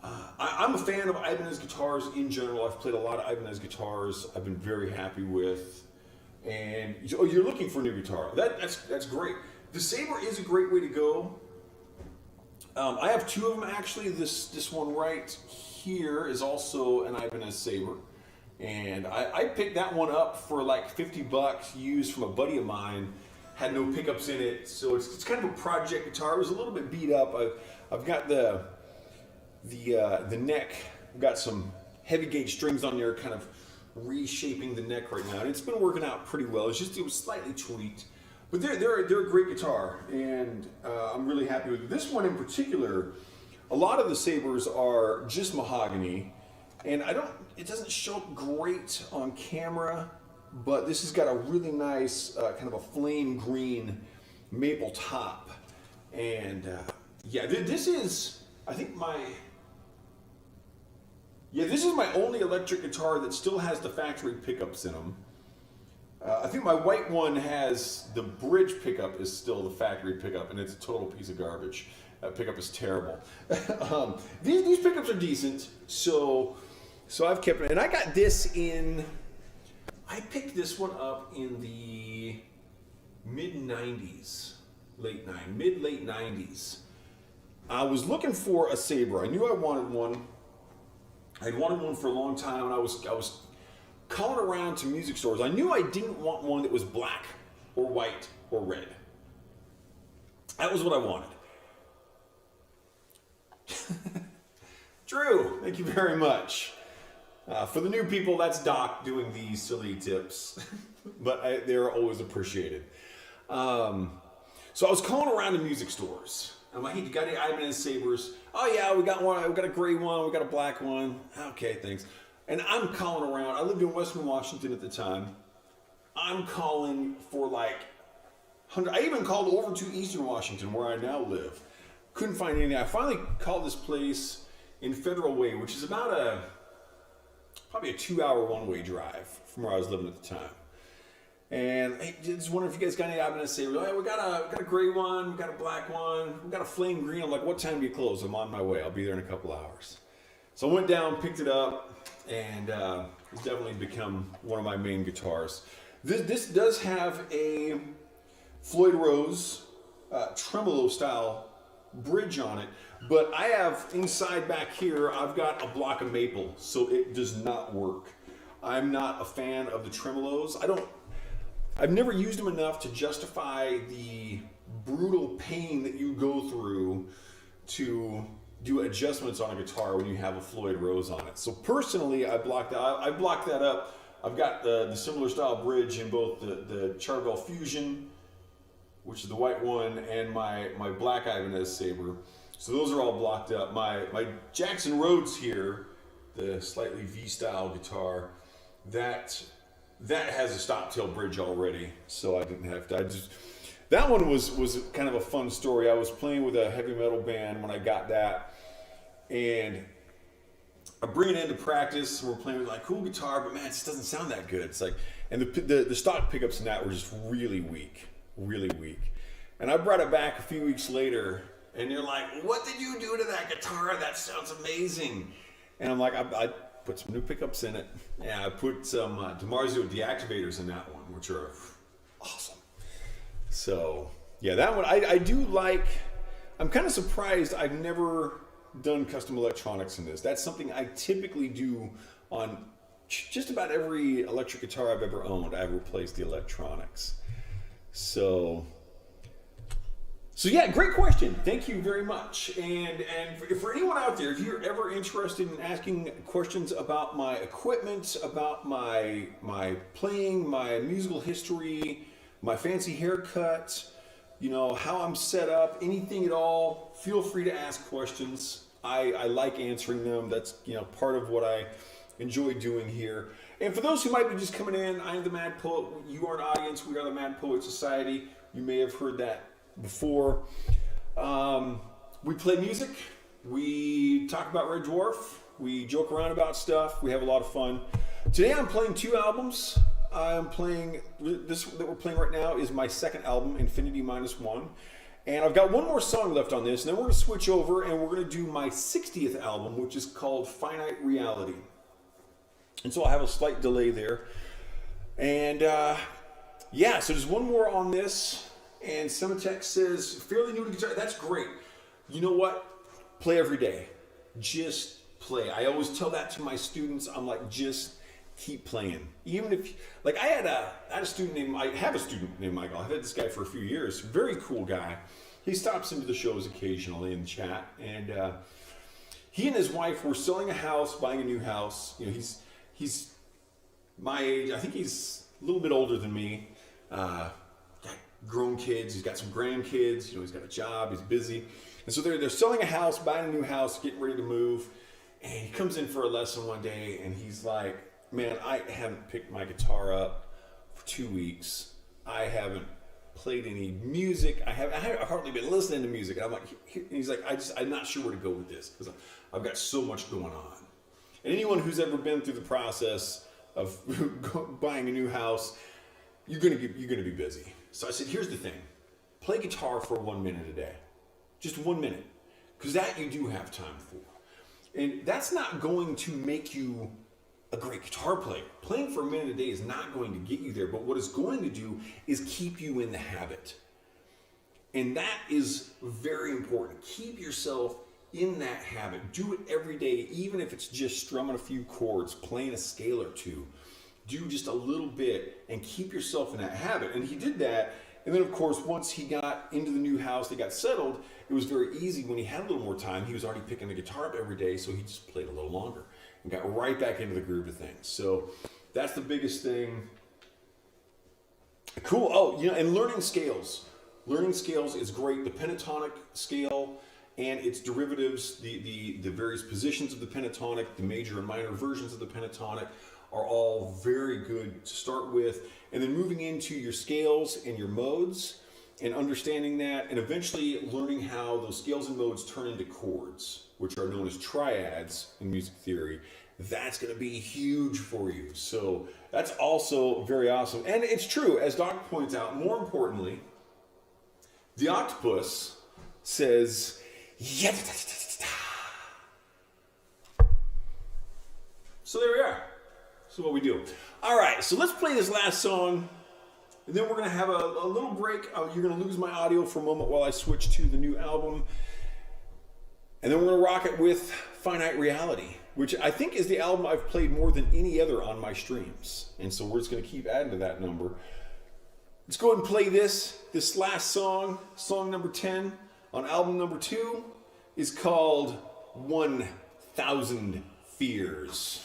I'm a fan of Ibanez guitars in general. I've played a lot of Ibanez guitars. I've been very happy with. And you're looking for a new guitar. That's great. The Saber is a great way to go. I have two of them actually. This one right here is also an Ibanez Saber. And I picked that one up for like $50 used from a buddy of mine. Had no pickups in it, so it's kind of a project guitar. It was a little bit beat up. I've got the neck. I've got some heavy gauge strings on there, kind of reshaping the neck right now, and it's been working out pretty well. It was slightly tweaked, but they're a great guitar, and I'm really happy with it. This one in particular. A lot of the Sabers are just mahogany, and it doesn't show up great on camera, but this has got a really nice kind of a flame green maple top. And yeah, this is, I think this is my only electric guitar that still has the factory pickups in them. I think my white one has the bridge pickup is still the factory pickup, and it's a total piece of garbage. That pickup is terrible. These pickups are decent, so I've kept it. And I got this I picked this one up in the mid-90s, late 90s. I was looking for a Saber. I knew I wanted one. I'd wanted one for a long time, and I was calling around to music stores. I knew I didn't want one that was black or white or red. That was what I wanted. Drew, thank you very much. For the new people, that's Doc doing these silly tips, but they're always appreciated. So I was calling around to music stores. I'm like, hey, you got any Ibanez Sabers? Oh yeah, we got one. We got a gray one. We got a black one. Okay, thanks. And I'm calling around. I lived in Western Washington at the time. I'm calling for like 100. I even called over to Eastern Washington, where I now live. Couldn't find anything. I finally called this place in Federal Way, which is about probably a 2-hour one-way drive from where I was living at the time. And I just wondering if you guys got any Ibanez Sabers. Hey, we got a gray one, we got a black one, we got a flame green. I'm like, what time do you close? I'm on my way. I'll be there in a couple hours. So I went down, picked it up, and it's definitely become one of my main guitars. This does have a Floyd Rose tremolo style bridge on it, but I have inside back here, I've got a block of maple, so it does not work. I'm not a fan of the tremolos. I've never used them enough to justify the brutal pain that you go through to do adjustments on a guitar when you have a Floyd Rose on it. So personally, I blocked that up. I've got the similar style bridge in both the Charvel Fusion, which is the white one, and my black Ibanez Saber. So those are all blocked up. My Jackson Rhodes here, the slightly V-style guitar, that that has a stop tail bridge already, so I didn't have to. That one was kind of a fun story. I was playing with a heavy metal band when I got that, and I bring it into practice. We're playing with like cool guitar, but man, it just doesn't sound that good. It's like, and the stock pickups in that were just really weak. And I brought it back a few weeks later, and they're like, "What did you do to that guitar? That sounds amazing." And I'm like, I put some new pickups in it. Yeah, I put some DiMarzio deactivators in that one, which are awesome. So yeah, that one I do like. I'm kind of surprised I've never done custom electronics in this. That's something I typically do on just about every electric guitar I've ever owned. I've replaced the electronics. So yeah, great question. Thank you very much. And for anyone out there, if you're ever interested in asking questions about my equipment, about my playing, my musical history, my fancy haircut, you know, how I'm set up, anything at all, feel free to ask questions. I like answering them. That's, you know, part of what I enjoy doing here. And for those who might be just coming in, I am the Mad Poet. You are an audience. We are the Mad Poet Society. You may have heard that before. We play music. We talk about Red Dwarf. We joke around about stuff. We have a lot of fun. Today I'm playing 2 albums. I'm playing, this that we're playing right now is my second album, Infinity -1. And I've got one more song left on this, and then we're going to switch over and we're going to do my 60th album, which is called Finite Reality. And so I'll have a slight delay there. And yeah, so there's one more on this. And Sematech says, fairly new to guitar. That's great. You know what? Play every day. Just play. I always tell that to my students. I'm like, just keep playing. Even if, like, I have a student named Michael. I've had this guy for a few years. Very cool guy. He stops into the shows occasionally in the chat. And he and his wife were selling a house, buying a new house. You know, he's my age. I think he's a little bit older than me. Got grown kids. He's got some grandkids. You know, he's got a job. He's busy. And so they're selling a house, buying a new house, getting ready to move. And he comes in for a lesson one day, and he's like, "Man, I haven't picked my guitar up for 2 weeks. I haven't played any music. I haven't hardly been listening to music." And I'm like, and he's like, I'm not sure where to go with this because I've got so much going on. And anyone who's ever been through the process of buying a new house, you're gonna be busy. So I said, here's the thing: play guitar for 1 minute a day, just 1 minute, because that you do have time for. And that's not going to make you a great guitar player. Playing for a minute a day is not going to get you there, but what it's going to do is keep you in the habit. And that is very important. Keep yourself in that habit. Do it every day, even if it's just strumming a few chords, playing a scale or two. Do just a little bit and keep yourself in that habit. And he did that. And then, of course, once he got into the new house, they got settled, it was very easy. When he had a little more time, he was already picking the guitar up every day, so he just played a little longer and got right back into the groove of things. So that's the biggest thing. Cool. Oh, you know, and learning scales. Learning scales is great. The pentatonic scale and its derivatives, the various positions of the pentatonic, the major and minor versions of the pentatonic are all very good to start with. And then moving into your scales and your modes and understanding that, and eventually learning how those scales and modes turn into chords, which are known as triads in music theory. That's going to be huge for you. So that's also very awesome. And it's true, as Doc points out, more importantly, the octopus says, yeah. So there we are. So what we do. All right, so let's play this last song, and then we're going to have a little break. You're going to lose my audio for a moment while I switch to the new album. And then we're going to rock it with Finite Reality, which I think is the album I've played more than any other on my streams. And so we're just going to keep adding to that number. Let's go ahead and play this last song, song number 10 on album number 2 is called 1,000 Fears.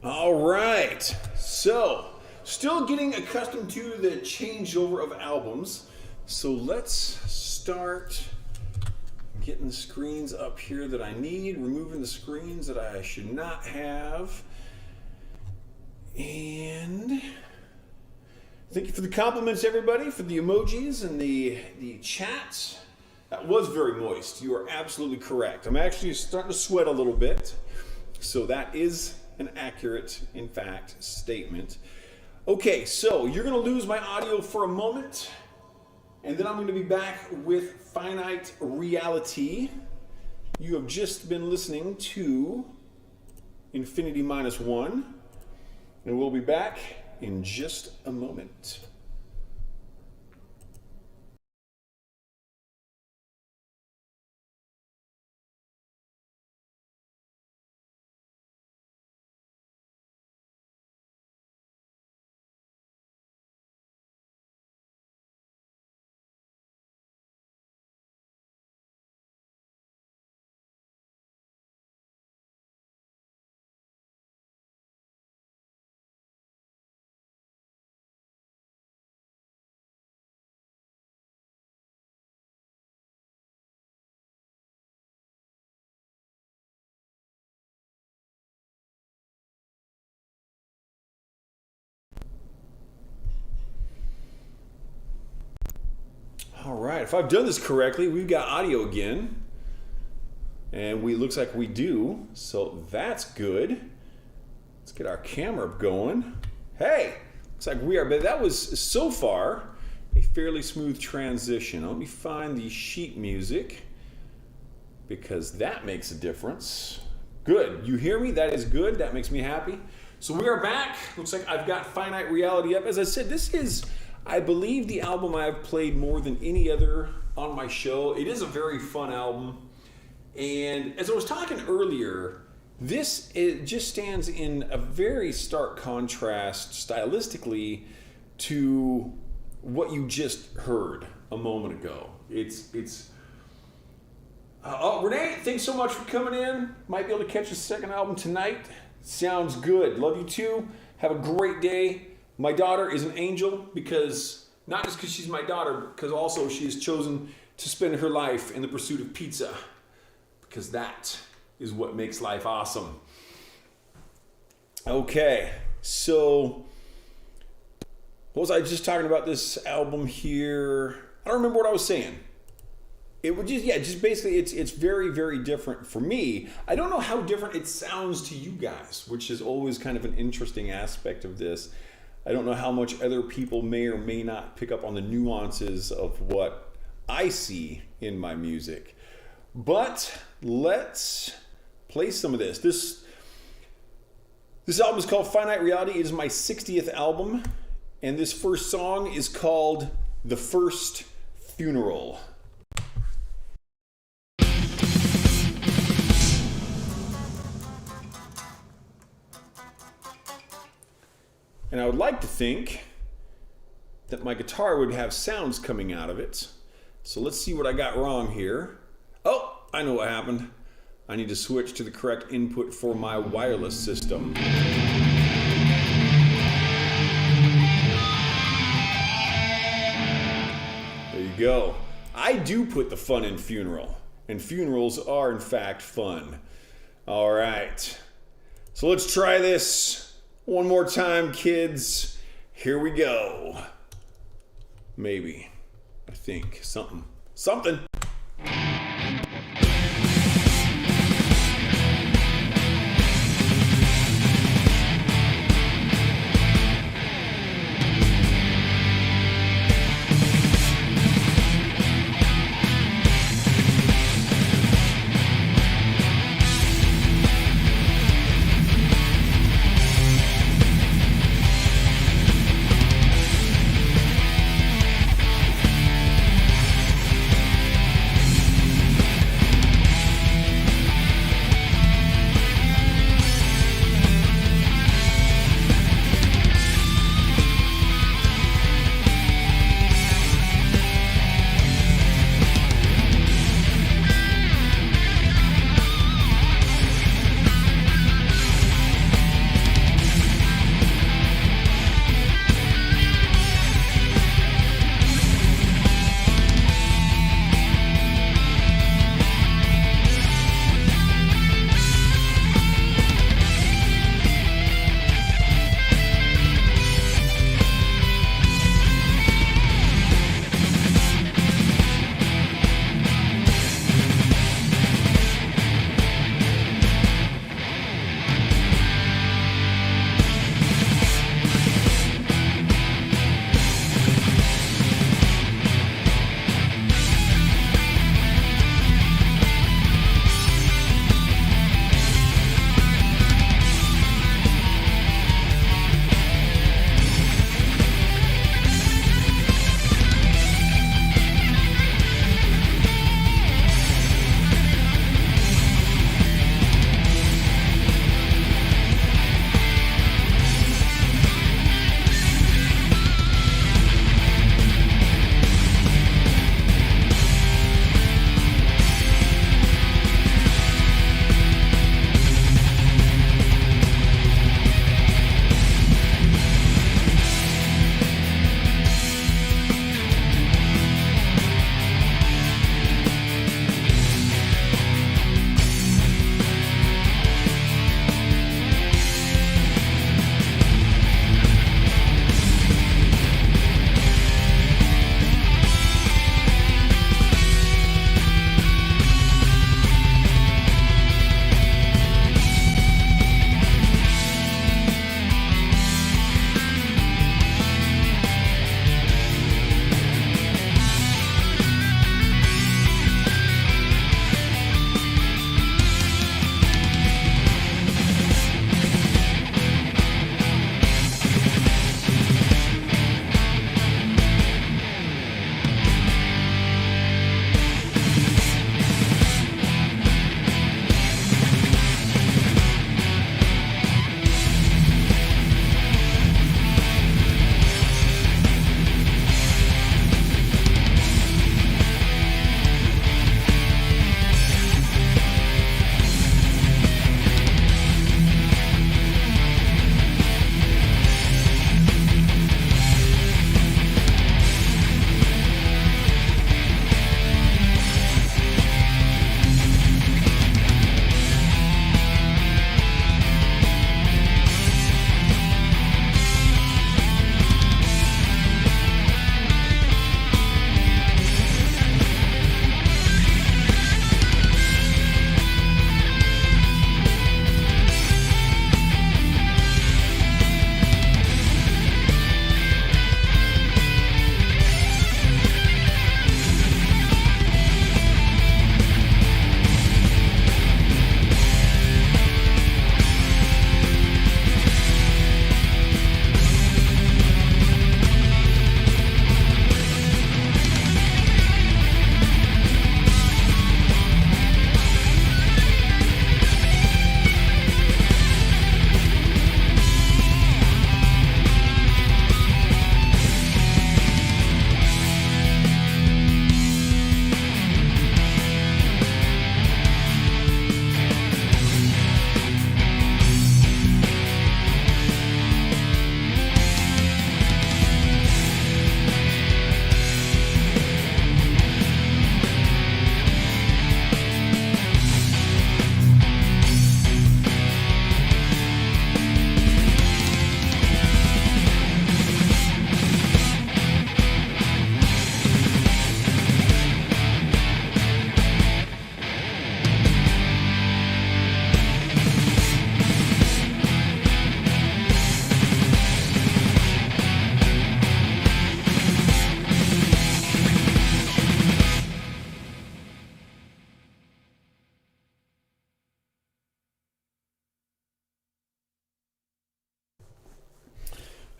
All right, so still getting accustomed to the changeover of albums. So let's start getting the screens up here that I need, removing the screens that I should not have. And thank you for the compliments, everybody, for the emojis and the chats. That was very moist. You are absolutely correct. I'm actually starting to sweat a little bit. So that is an accurate, in fact, statement. Okay, so you're going to lose my audio for a moment, and then I'm going to be back with Finite Reality. You have just been listening to Infinity Minus One, and we'll be back in just a moment. All right, if I've done this correctly, we've got audio again. And looks like we do, so that's good. Let's get our camera going. Hey, looks like we are, but that was so far a fairly smooth transition. Let me find the sheet music because that makes a difference. Good, you hear me? That is good, that makes me happy. So we are back. Looks like I've got Finite Reality up. As I said, this is, I believe, the album I've played more than any other on my show. It is a very fun album. And as I was talking earlier, it just stands in a very stark contrast stylistically to what you just heard a moment ago. Renee, thanks so much for coming in. Might be able to catch a second album tonight. Sounds good. Love you too. Have a great day. My daughter is an angel not just because she's my daughter, because also she has chosen to spend her life in the pursuit of pizza. Because that is what makes life awesome. Okay, so what was I just talking about this album here? I don't remember what I was saying. It would just basically it's very, very different for me. I don't know how different it sounds to you guys, which is always kind of an interesting aspect of this. I don't know how much other people may or may not pick up on the nuances of what I see in my music. But let's play some of this. This album is called Finite Reality. It is my 60th album. And this first song is called The First Funeral. And I would like to think that my guitar would have sounds coming out of it. So let's see what I got wrong here. Oh, I know what happened. I need to switch to the correct input for my wireless system. There you go. I do put the fun in funeral, and funerals are in fact fun. All right, so let's try this one more time, kids. Here we go. Maybe. I think. Something.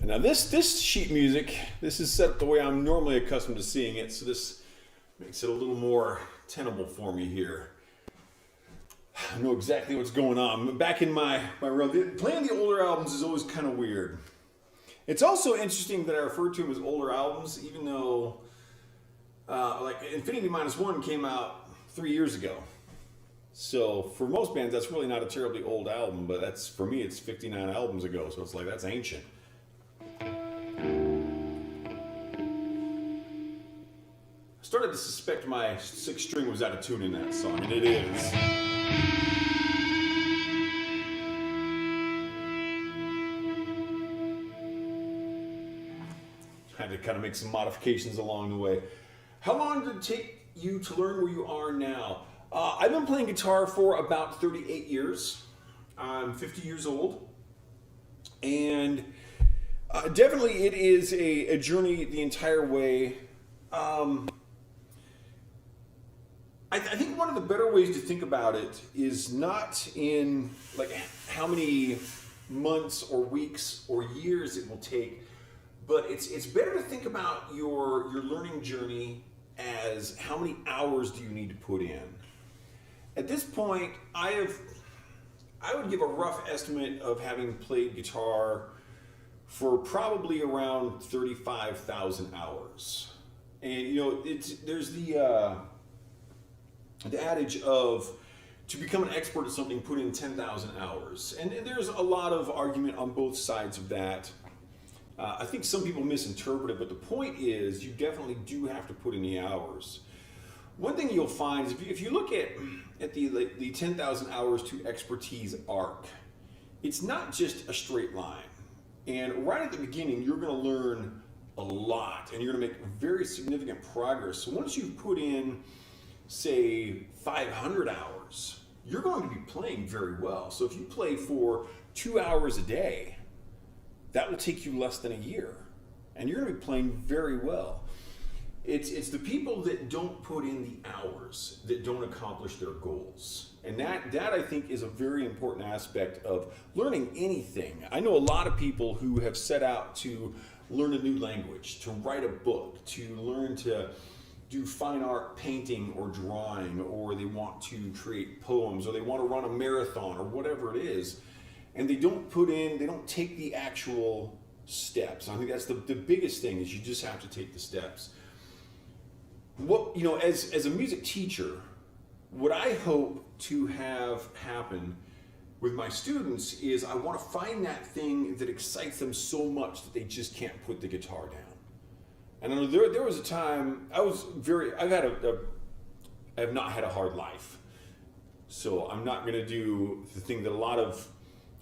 Now this sheet music, this is set up the way I'm normally accustomed to seeing it, so this makes it a little more tenable for me here. I know exactly what's going on. Back in my realm, playing the older albums is always kind of weird. It's also interesting that I refer to them as older albums, even though like Infinity Minus One came out 3 years ago. So for most bands, that's really not a terribly old album, but that's, for me, it's 59 albums ago, so it's like, that's ancient. I started to suspect my sixth string was out of tune in that song, and it is. Had to kind of make some modifications along the way. How long did it take you to learn where you are now? I've been playing guitar for about 38 years. I'm 50 years old. And definitely it is a journey the entire way. I think one of the better ways to think about it is not in like how many months or weeks or years it will take, but it's better to think about your learning journey as how many hours do you need to put in. At this point, I would give a rough estimate of having played guitar for probably around 35,000 hours. And you know, there's the adage of to become an expert at something, put in 10,000 hours. And there's a lot of argument on both sides of that. I think some people misinterpret it, but the point is you definitely do have to put in the hours. One thing you'll find is if you look at the 10,000 hours to expertise arc, it's not just a straight line. And right at the beginning, you're going to learn a lot, and you're going to make very significant progress. So once you've put in, say, 500 hours, you're going to be playing very well. So if you play for 2 hours a day, that will take you less than a year, and you're going to be playing very well. It's the people that don't put in the hours that don't accomplish their goals. And that I think is a very important aspect of learning anything. I know a lot of people who have set out to learn a new language, to write a book, to learn to do fine art painting or drawing, or they want to create poems, or they want to run a marathon or whatever it is. And they don't take the actual steps. I think that's the biggest thing, is you just have to take the steps. What, you know, as a music teacher, what I hope to have happen with my students is I want to find that thing that excites them so much that they just can't put the guitar down. And I know there was a time I have not had a hard life. So I'm not going to do the thing that a lot of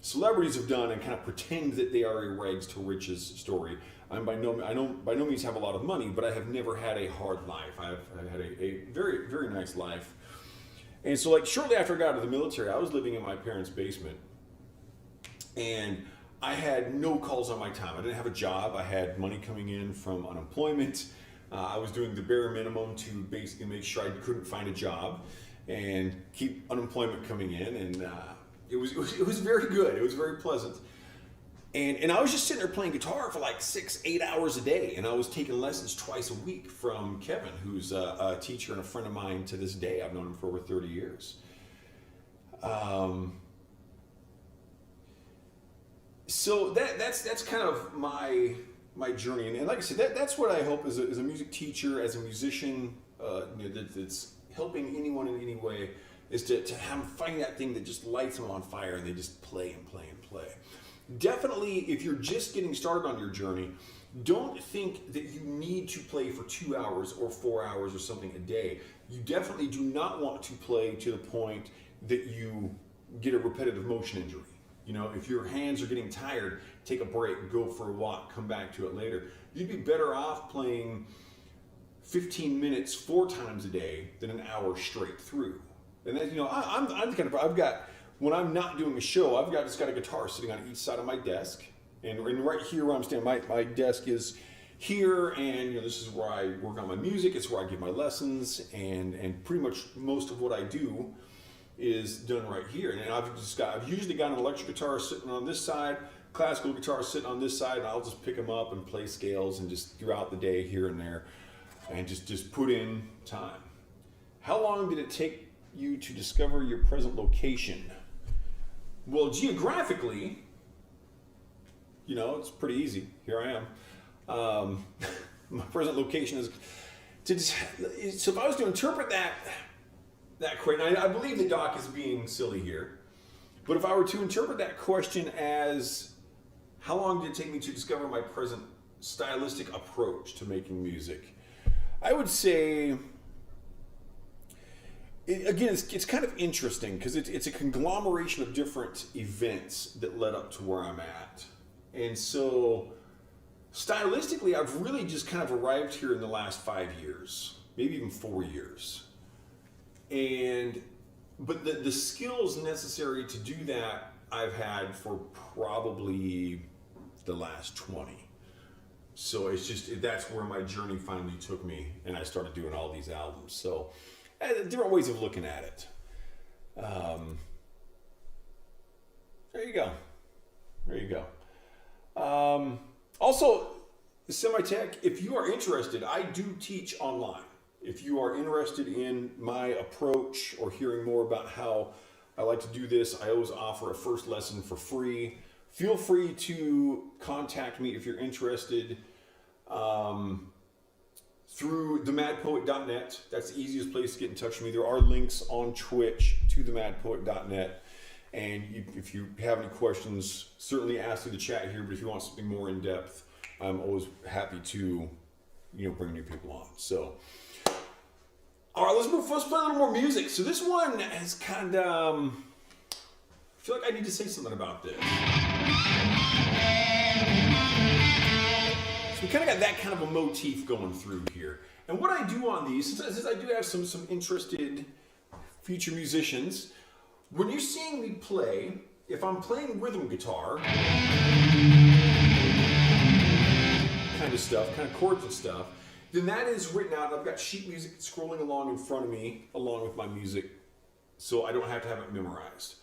celebrities have done and kind of pretend that they are a rags to riches story. I by no means have a lot of money, but I have never had a hard life. I've had a very, very nice life. And so like shortly after I got out of the military, I was living in my parents' basement, and I had no calls on my time. I didn't have a job. I had money coming in from unemployment. I was doing the bare minimum to basically make sure I couldn't find a job and keep unemployment coming in, and it was very good. It was very pleasant. And I was just sitting there playing guitar for like 6-8 hours a day, and I was taking lessons twice a week from Kevin, who's a teacher and a friend of mine to this day. I've known him for over 30 years. So that's kind of my journey, and like I said, that's what I hope as a music teacher, as a musician, that's helping anyone in any way, is to have them find that thing that just lights them on fire, and they just play and play and play. Definitely, if you're just getting started on your journey, don't think that you need to play for 2 hours or 4 hours or something a day. You definitely do not want to play to the point that you get a repetitive motion injury. You know, if your hands are getting tired, take a break, go for a walk, come back to it later. You'd be better off playing 15 minutes 4 times a day than an hour straight through. And then, you know, I'm the kind of, when I'm not doing a show, I've just got a guitar sitting on each side of my desk, and right here where I'm standing, my desk is here, and you know, this is where I work on my music. It's where I give my lessons, and pretty much most of what I do is done right here. And I've usually got an electric guitar sitting on this side, classical guitars sitting on this side, and I'll just pick them up and play scales and just throughout the day here and there, and just put in time. How long did it take you to discover your present location? Well, geographically, you know, it's pretty easy. Here I am. My present location is. So if I was to interpret that question, I believe the doc is being silly here, but if I were to interpret that question as how long did it take me to discover my present stylistic approach to making music, I would say, it's kind of interesting because it's a conglomeration of different events that led up to where I'm at. And so stylistically, I've really just kind of arrived here in the last 5 years, maybe even 4 years. But the skills necessary to do that I've had for probably the last 20. So it's just, that's where my journey finally took me, and I started doing all these albums. So different ways of looking at it. There you go. There you go. Also, Semi-Tech, if you are interested, I do teach online. If you are interested in my approach or hearing more about how I like to do this, I always offer a first lesson for free. Feel free to contact me if you're interested through themadpoet.net. That's the easiest place to get in touch with me. There are links on Twitch to themadpoet.net. And if you have any questions, certainly ask through the chat here. But if you want something more in depth, I'm always happy to, bring new people on. So, all right, let's play a little more music. So this one is kind of, I feel like I need to say something about this. So we kind of got that kind of a motif going through here. And what I do on these, since I do have some interested future musicians, when you're seeing me play, if I'm playing rhythm guitar, kind of stuff, kind of chords and stuff, then that is written out. I've got sheet music scrolling along in front of me, along with my music, so I don't have to have it memorized.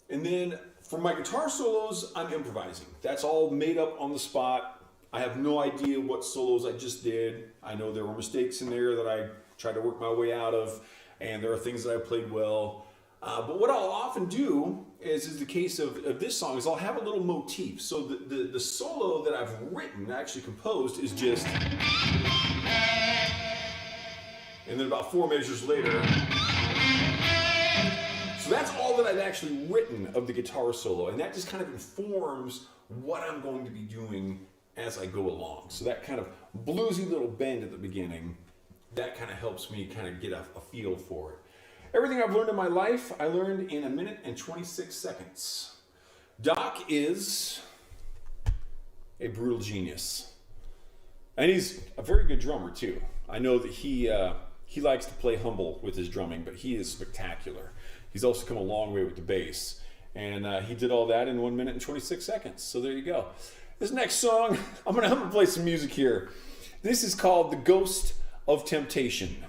And then for my guitar solos, I'm improvising. That's all made up on the spot. I have no idea what solos I just did. I know there were mistakes in there that I tried to work my way out of, and there are things that I played well. But what I'll often do is the case of this song, is I'll have a little motif. So the solo that I've written, actually composed, is just, and then about 4 measures later. So that's all that I've actually written of the guitar solo, and that just kind of informs what I'm going to be doing as I go along. So that kind of bluesy little bend at the beginning, that kind of helps me kind of get a feel for it. Everything I've learned in my life, I learned in 1 minute and 26 seconds. Doc is a brutal genius. And he's a very good drummer too. I know that he likes to play humble with his drumming, but he is spectacular. He's also come a long way with the bass. And he did all that in 1 minute and 26 seconds. So there you go. This next song, I'm gonna play some music here. This is called The Ghost of Temptation.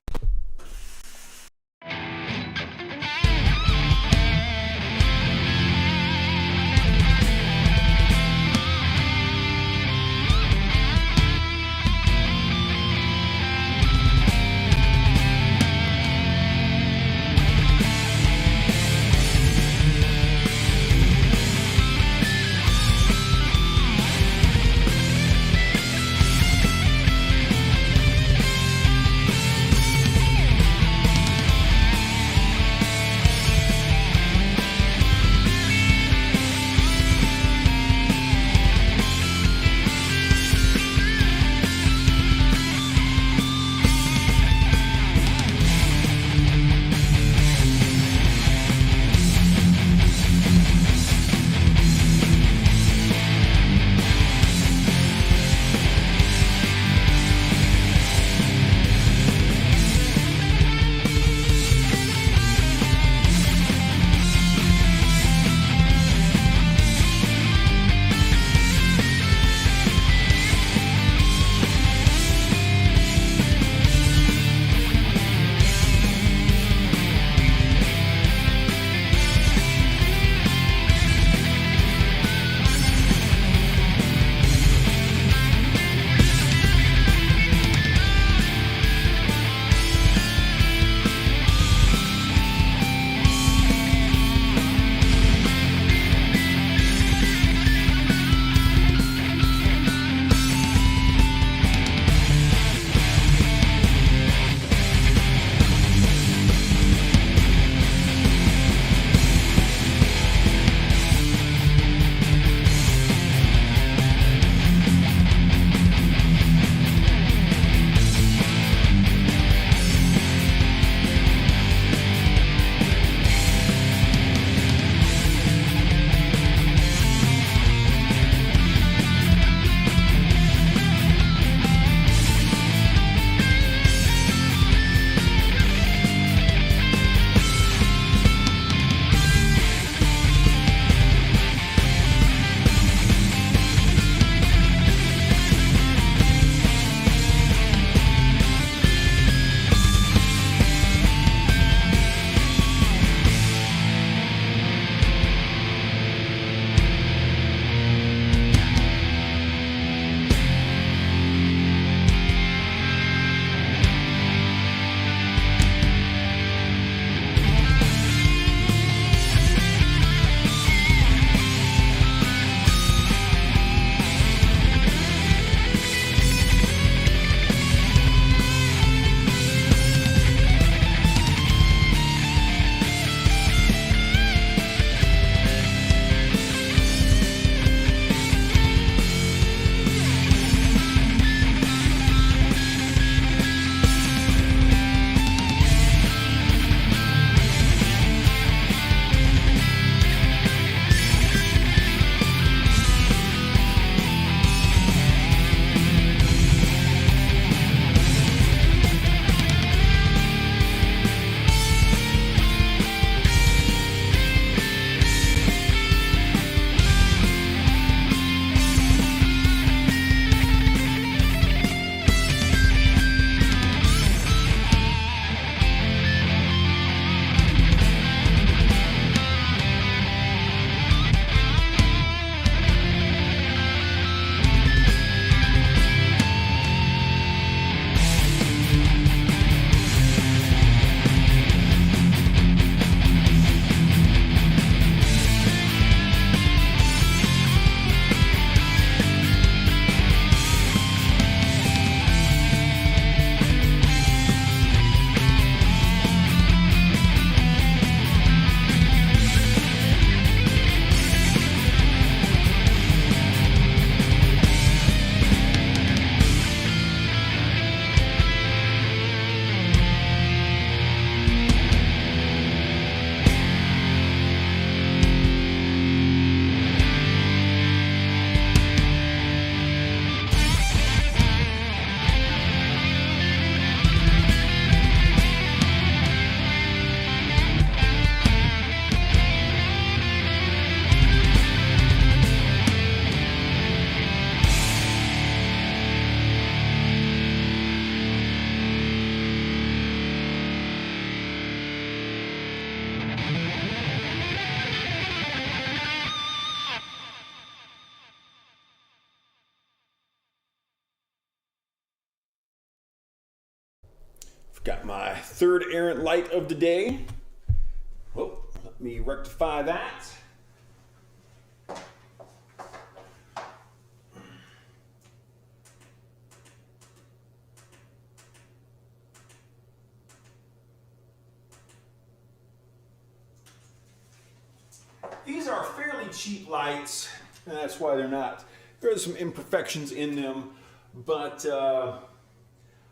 Got my third errant light of the day. Oh, let me rectify that. These are fairly cheap lights, and that's why they're not. There's some imperfections in them, but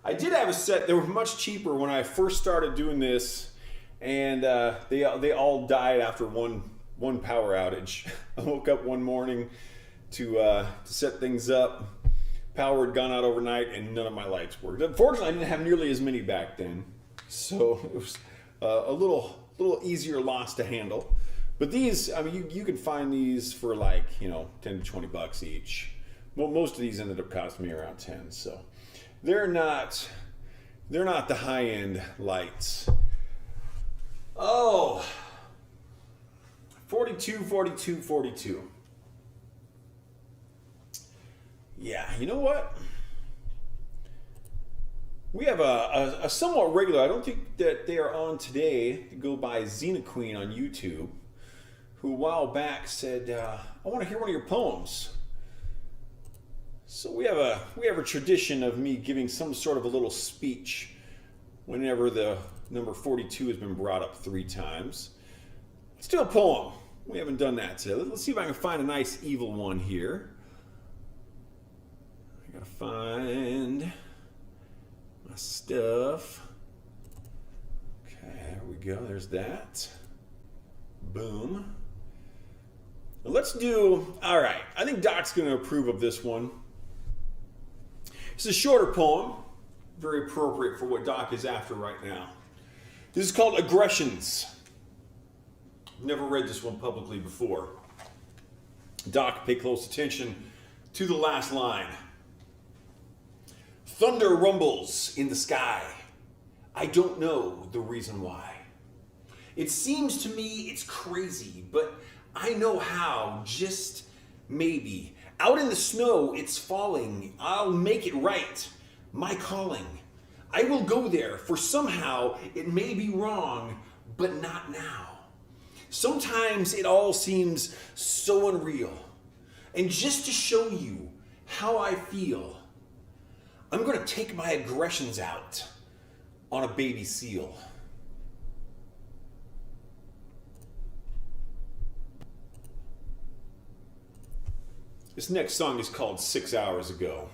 I did have a set. They were much cheaper when I first started doing this, and they all died after one power outage. I woke up one morning to set things up. Power had gone out overnight, and none of my lights worked. Unfortunately, I didn't have nearly as many back then, so it was a little easier loss to handle. But these, I mean, you can find these for like, 10 to 20 bucks each. Well, most of these ended up costing me around 10, so they're not the high-end lights. Oh, 42, 42, 42. Yeah, you know what? We have a somewhat regular, I don't think that they are on today, to go by Xena Queen on YouTube, who a while back said, I want to hear one of your poems. So we have a tradition of me giving some sort of a little speech whenever the number 42 has been brought up 3 times. Let's do a poem. We haven't done that today. Let's see if I can find a nice evil one here. I gotta find my stuff. Okay, there we go. There's that. Boom. Let's do, all right, I think Doc's going to approve of this one. It's a shorter poem, very appropriate for what Doc is after right now. This is called Aggressions. I've never read this one publicly before. Doc, pay close attention to the last line. Thunder rumbles in the sky. I don't know the reason why. It seems to me it's crazy, but I know how, just maybe. Out in the snow, it's falling. I'll make it right. My calling. I will go there, for somehow it may be wrong, but not now. Sometimes it all seems so unreal. And just to show you how I feel, I'm going to take my aggressions out on a baby seal. This next song is called 6 Hours Ago.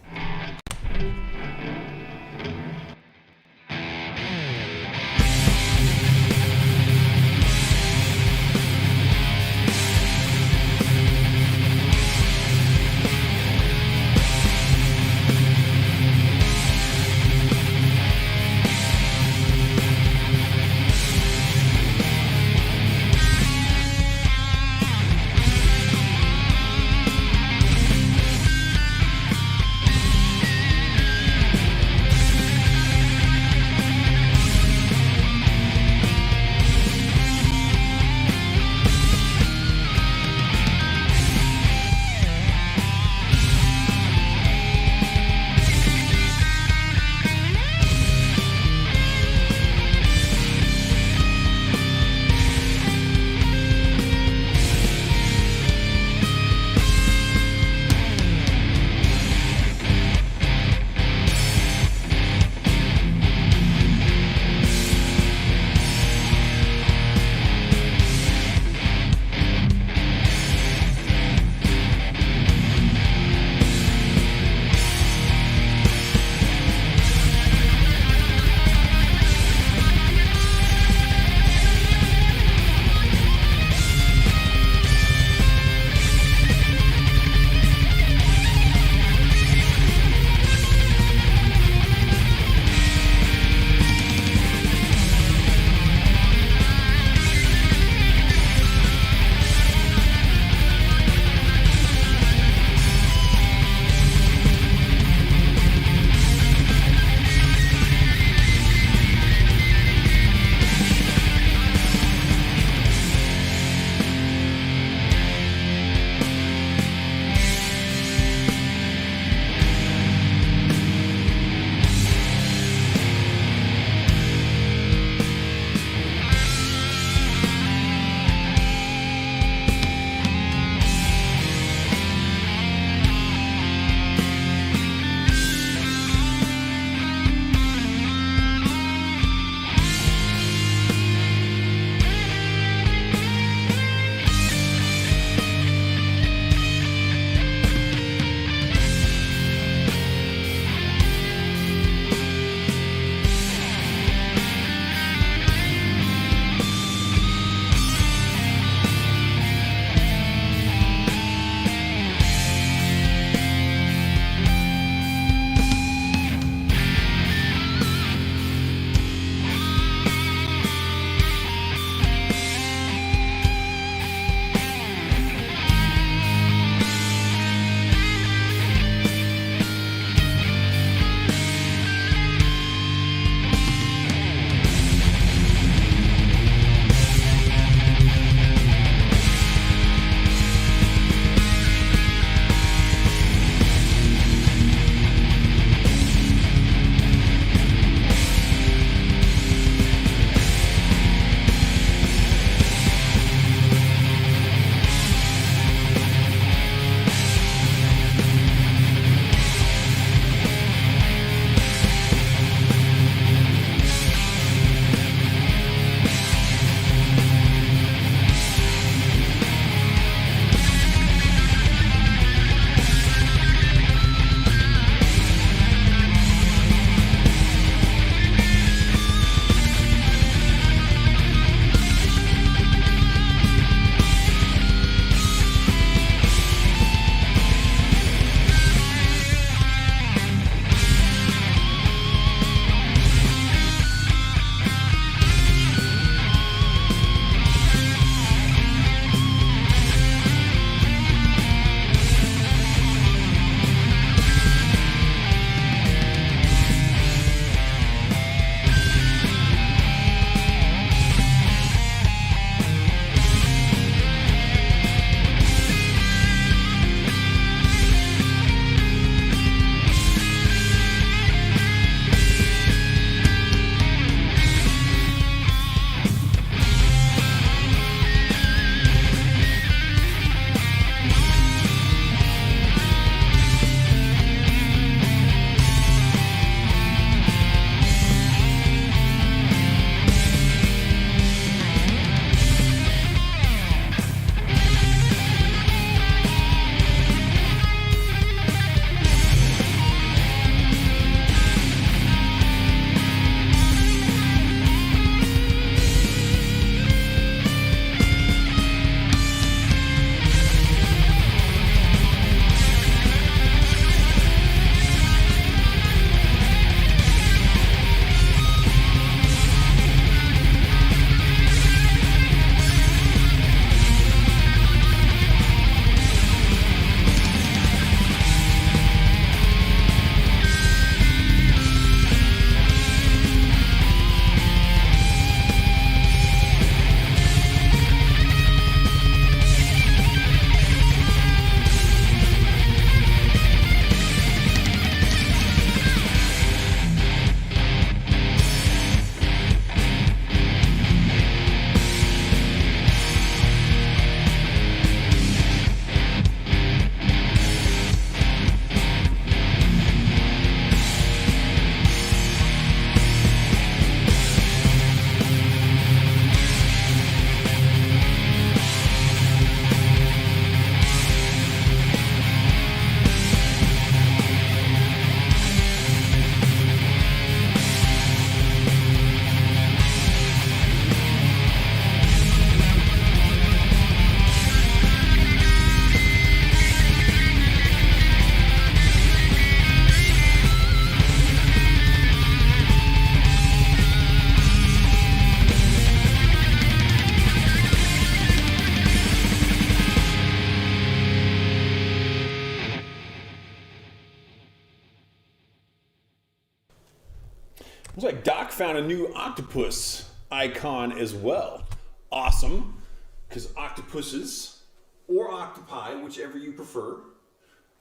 like Doc found a new octopus icon as well. Awesome, because octopuses or octopi, whichever you prefer.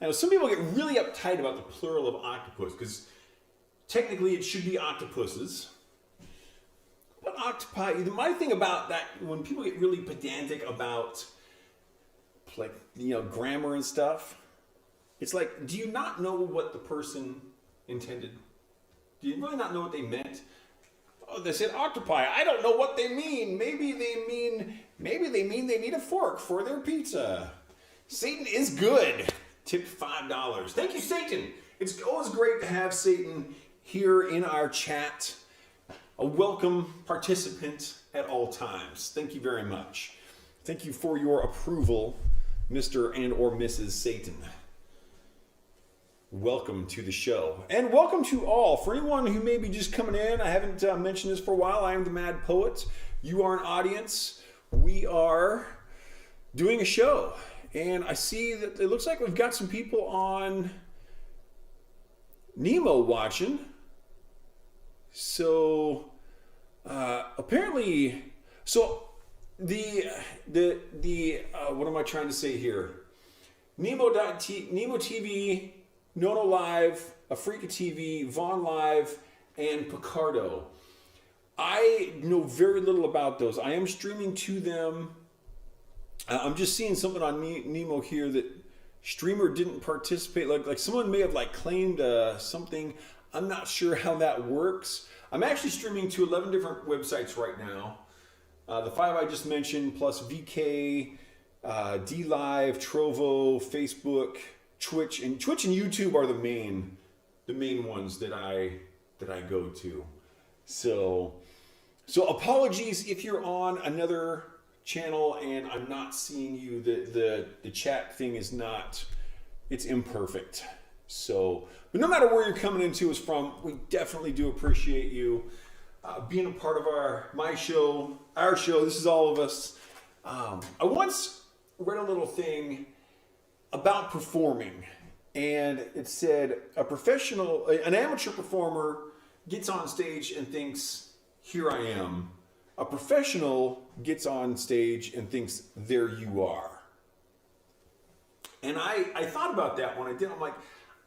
Now, some people get really uptight about the plural of octopus because technically it should be octopuses. But octopi, my thing about that, when people get really pedantic about like, grammar and stuff, it's like, do you not know what the person intended? Do you really not know what they meant? Oh, they said octopi. I don't know what they mean. Maybe they mean they need a fork for their pizza. Satan is good. Tip $5. Thank you, Satan. It's always great to have Satan here in our chat. A welcome participant at all times. Thank you very much. Thank you for your approval, Mr. and or Mrs. Satan. Welcome to the show. And welcome to all. For anyone who may be just coming in, I haven't mentioned this for a while. I am the Mad Poet. You are an audience. We are doing a show. And I see that it looks like we've got some people on Nemo watching. So apparently, the what am I trying to say here? Nemo TV, Nono Live, Africa TV, Vaughn Live, and Picardo. I know very little about those. I am streaming to them. I'm just seeing something on Nemo here that streamer didn't participate. Like someone may have claimed something. I'm not sure how that works. I'm actually streaming to 11 different websites right now. The 5 I just mentioned, plus VK, DLive, Trovo, Facebook, Twitch and YouTube are the main ones that I go to. So apologies if you're on another channel and I'm not seeing you. The chat thing is it's imperfect. So, but no matter where you're coming into us from, we definitely do appreciate you being a part of our show. This is all of us. I once read a little thing about performing, and it said an amateur performer gets on stage and thinks, "Here I am." A professional gets on stage and thinks, "There you are." And I thought about that when I did. I'm like,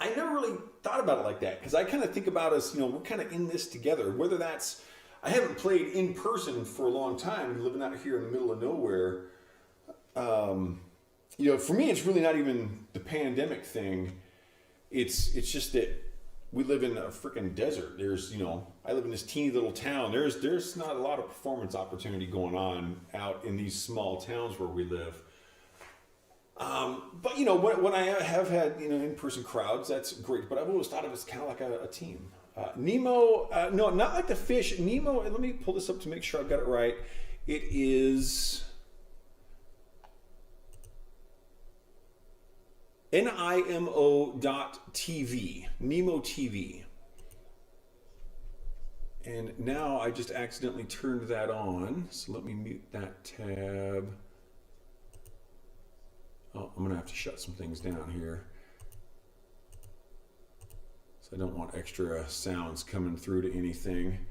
I never really thought about it like that, because I kind of think about us, we're kind of in this together. Whether that's, I haven't played in person for a long time, living out here in the middle of nowhere. For me, it's really not even the pandemic thing. It's just that we live in a freaking desert. There's, I live in this teeny little town. There's not a lot of performance opportunity going on out in these small towns where we live. But when I have had in-person crowds, that's great. But I've always thought of it as kind of like a team. Nemo, no, not like the fish. Nemo. Let me pull this up to make sure I've got it right. It is NIMO.TV, Nemo TV. And now I just accidentally turned that on. So let me mute that tab. Oh, I'm gonna have to shut some things down here. So I don't want extra sounds coming through to anything.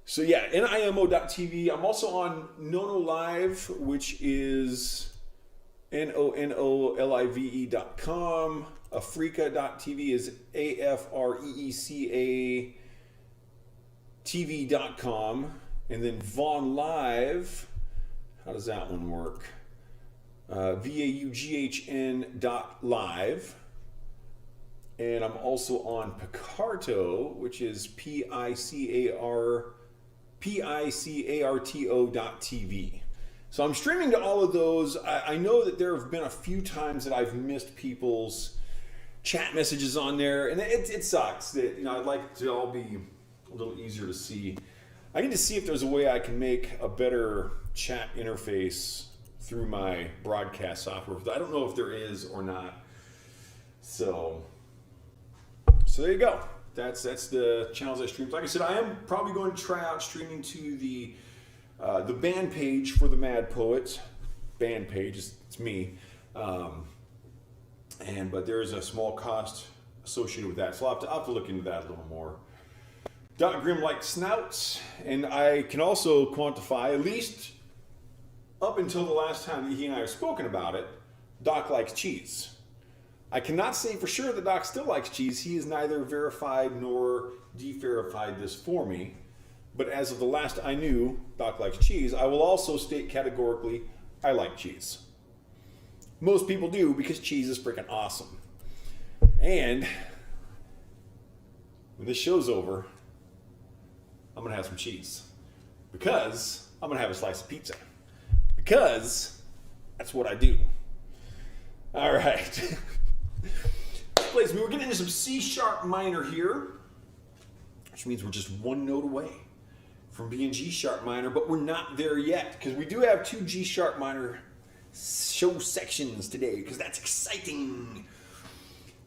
So yeah, NIMO.TV. I'm also on Nono Live, which is NONOLIVE.com. Africa.tv is AFREECA TV.com. And then Vaughn Live, how does that one work? VAUGHN.live. And I'm also on Picarto, which is PICARTO.tv. So I'm streaming to all of those. I know that there have been a few times that I've missed people's chat messages on there, and it sucks. That I'd like to all be a little easier to see. I need to see if there's a way I can make a better chat interface through my broadcast software. I don't know if there is or not. So there you go. That's the channels I stream. Like I said, I am probably going to try out streaming to the band page for the Mad Poet. Band page, it's me. But there is a small cost associated with that. So I'll have to look into that a little more. Doc Grimm liked snouts, and I can also quantify, at least up until the last time that he and I have spoken about it, Doc likes cheese. I cannot say for sure that Doc still likes cheese. He has neither verified nor de-verified this for me. But as of the last I knew, Doc likes cheese. I will also state categorically, I like cheese. Most people do because cheese is freaking awesome. And when this show's over, I'm going to have some cheese. Because I'm going to have a slice of pizza. Because that's what I do. All right. We're getting into some C-sharp minor here, which means we're just one note away from being G-sharp minor, but we're not there yet because we do have 2 G-sharp minor show sections today because that's exciting.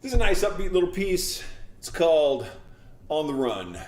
This is a nice upbeat little piece. It's called On the Run.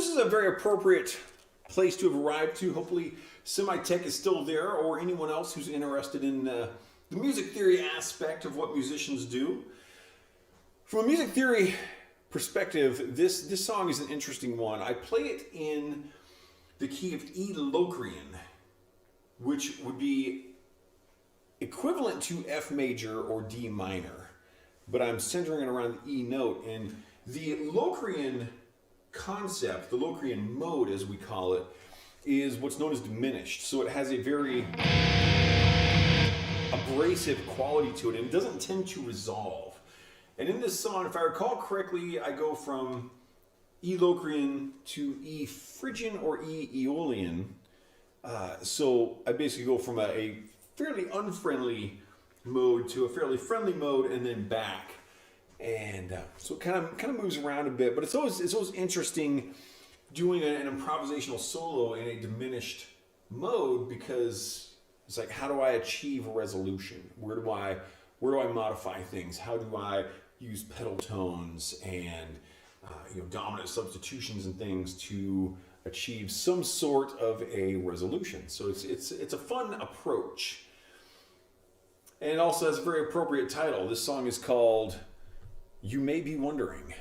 this is a very appropriate place to have arrived to. Hopefully, Semi-Tech is still there, or anyone else who's interested in the music theory aspect of what musicians do. From a music theory perspective, this song is an interesting one. I play it in the key of E Locrian, which would be equivalent to F major or D minor, but I'm centering it around the E note. And the Locrian concept, the Locrian mode as we call it, is what's known as diminished. So it has a very abrasive quality to it, and it doesn't tend to resolve. And in this song, if I recall correctly, I go from E Locrian to E Phrygian or E Aeolian. So I basically go from a fairly unfriendly mode to a fairly friendly mode, and then back. And so it kind of moves around a bit, but it's always interesting doing an improvisational solo in a diminished mode, because it's like, how do I achieve a resolution? Where do I modify things? How do I use pedal tones and dominant substitutions and things to achieve some sort of a resolution? So it's a fun approach, and it also has a very appropriate title. This song is called "You May Be Wondering."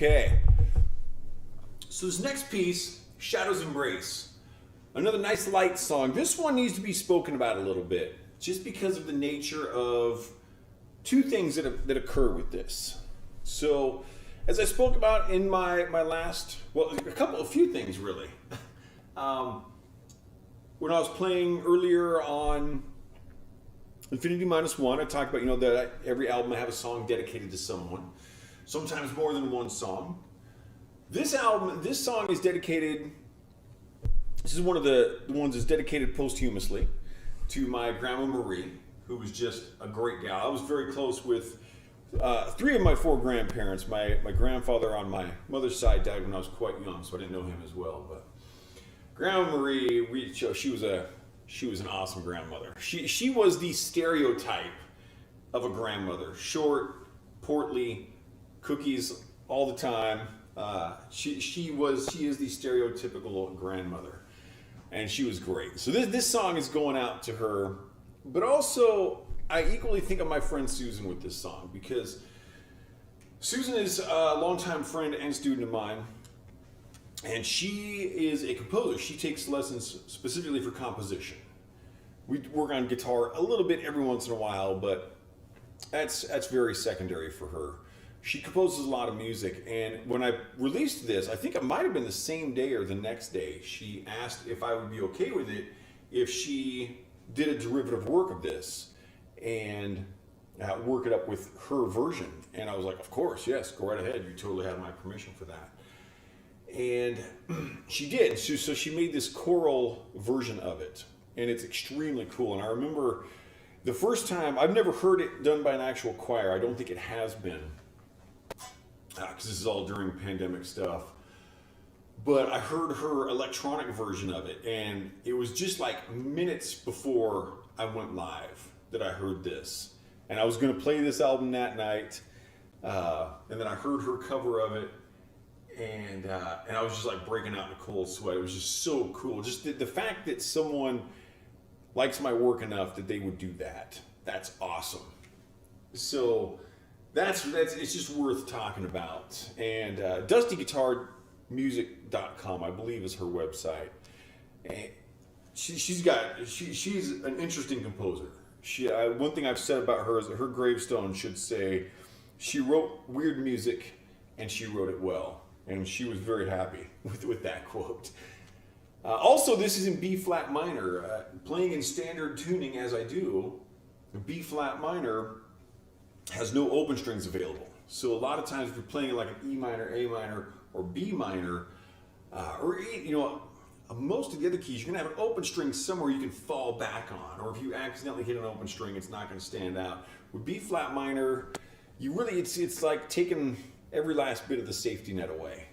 Okay. So this next piece, Shadow's Embrace. Another nice light song. This one needs to be spoken about a little bit, just because of the nature of two things that occur with this. So, as I spoke about in my last, well, a few things really. When I was playing earlier on Infinity -1, I talked about, that every album I have a song dedicated to someone. Sometimes more than one song. This song is dedicated, this is one of the ones that's dedicated posthumously to my Grandma Marie, who was just a great gal. I was very close with 3 of my 4 grandparents. My grandfather on my mother's side died when I was quite young, so I didn't know him as well. But Grandma Marie, she was an awesome grandmother. She was the stereotype of a grandmother. Short, portly, cookies all the time. She is the stereotypical grandmother, and she was great. So this song is going out to her, but also I equally think of my friend Susan with this song, because Susan is a longtime friend and student of mine, and she is a composer. She takes lessons specifically for composition. We work on guitar a little bit every once in a while, but that's very secondary for her. She composes a lot of music, and when I released this, I think it might have been the same day or the next day, she asked if I would be okay with it if she did a derivative work of this and work it up with her version. And I was like, of course, yes, go right ahead. You totally have my permission for that. And she did. So she made this choral version of it, and it's extremely cool. And I remember the first time, I've never heard it done by an actual choir. I don't think it has been, because this is all during pandemic stuff. But I heard her electronic version of it, and it was just like minutes before I went live that I heard this. And I was going to play this album that night, and then I heard her cover of it, and I was just like breaking out in a cold sweat. It was just so cool. Just the fact that someone likes my work enough that they would do that. That's awesome. So that's it's just worth talking about. And DustyGuitarMusic.com, I believe, is her website. And she's an interesting composer. One thing I've said about her is that her gravestone should say, she wrote weird music and she wrote it well. And she was very happy with that quote. Also, this is in B flat minor. Playing in standard tuning as I do, B flat minor has no open strings available. So a lot of times if you're playing like an E minor, A minor, or B minor, or most of the other keys, you're gonna have an open string somewhere you can fall back on, or if you accidentally hit an open string, it's not gonna stand out. With B flat minor, it's like taking every last bit of the safety net away.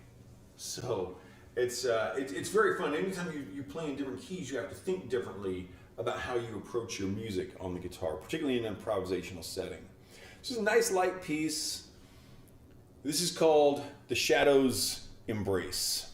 So it's very fun. Anytime you play in different keys, you have to think differently about how you approach your music on the guitar, particularly in an improvisational setting. This is a nice light piece. This is called The Shadow's Embrace.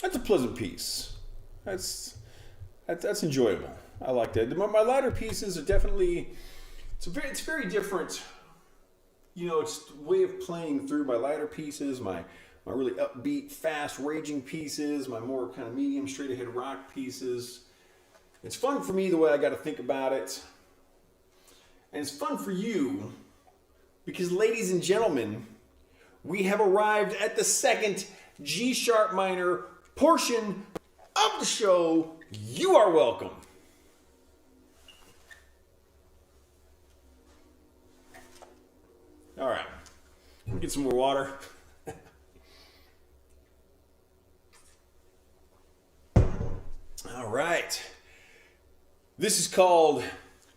That's a pleasant piece. That's enjoyable. I like that. My lighter pieces are definitely, it's very different. You know, it's the way of playing through my lighter pieces, my really upbeat, fast, raging pieces, my more kind of medium, straight ahead rock pieces. It's fun for me the way I got to think about it. And it's fun for you because, ladies and gentlemen, we have arrived at the second G sharp minor portion of the show. You are welcome. All right, let me get some more water. All right. This is called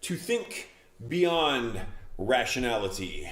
To Think Beyond Rationality.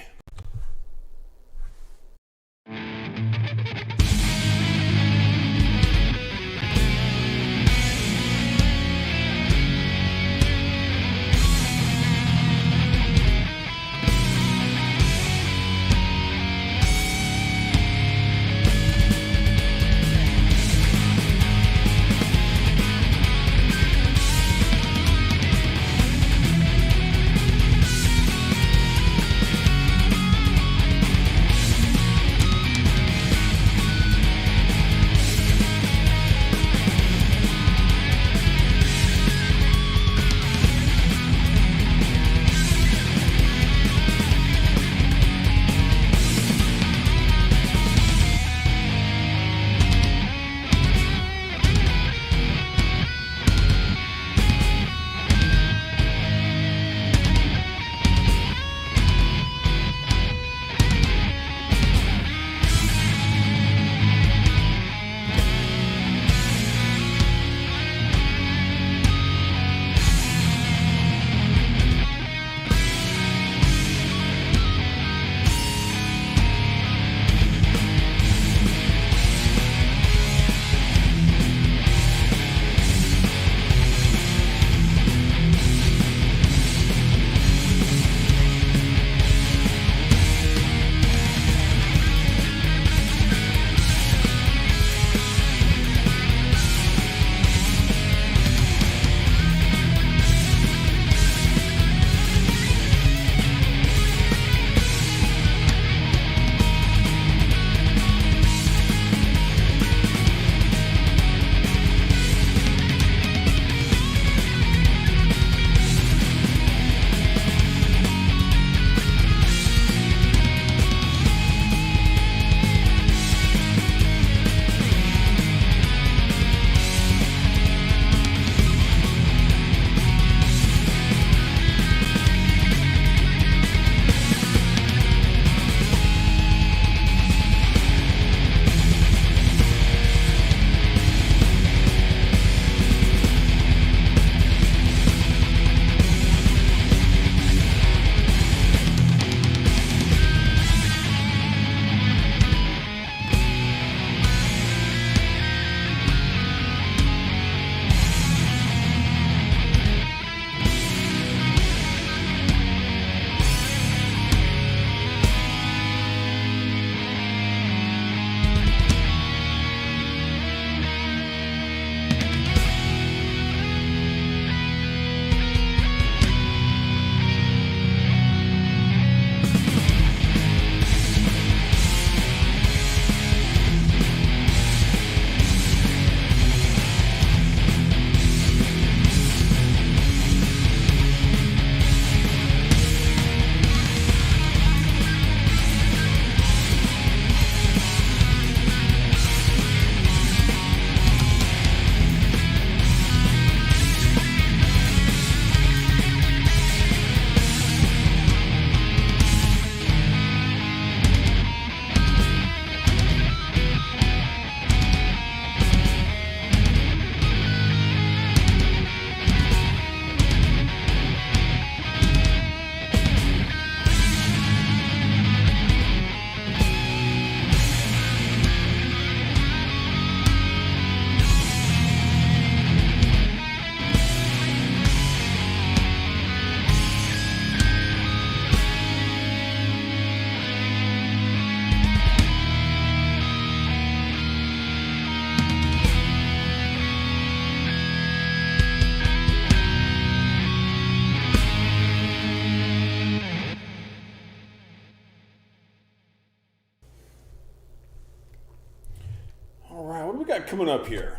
coming up here?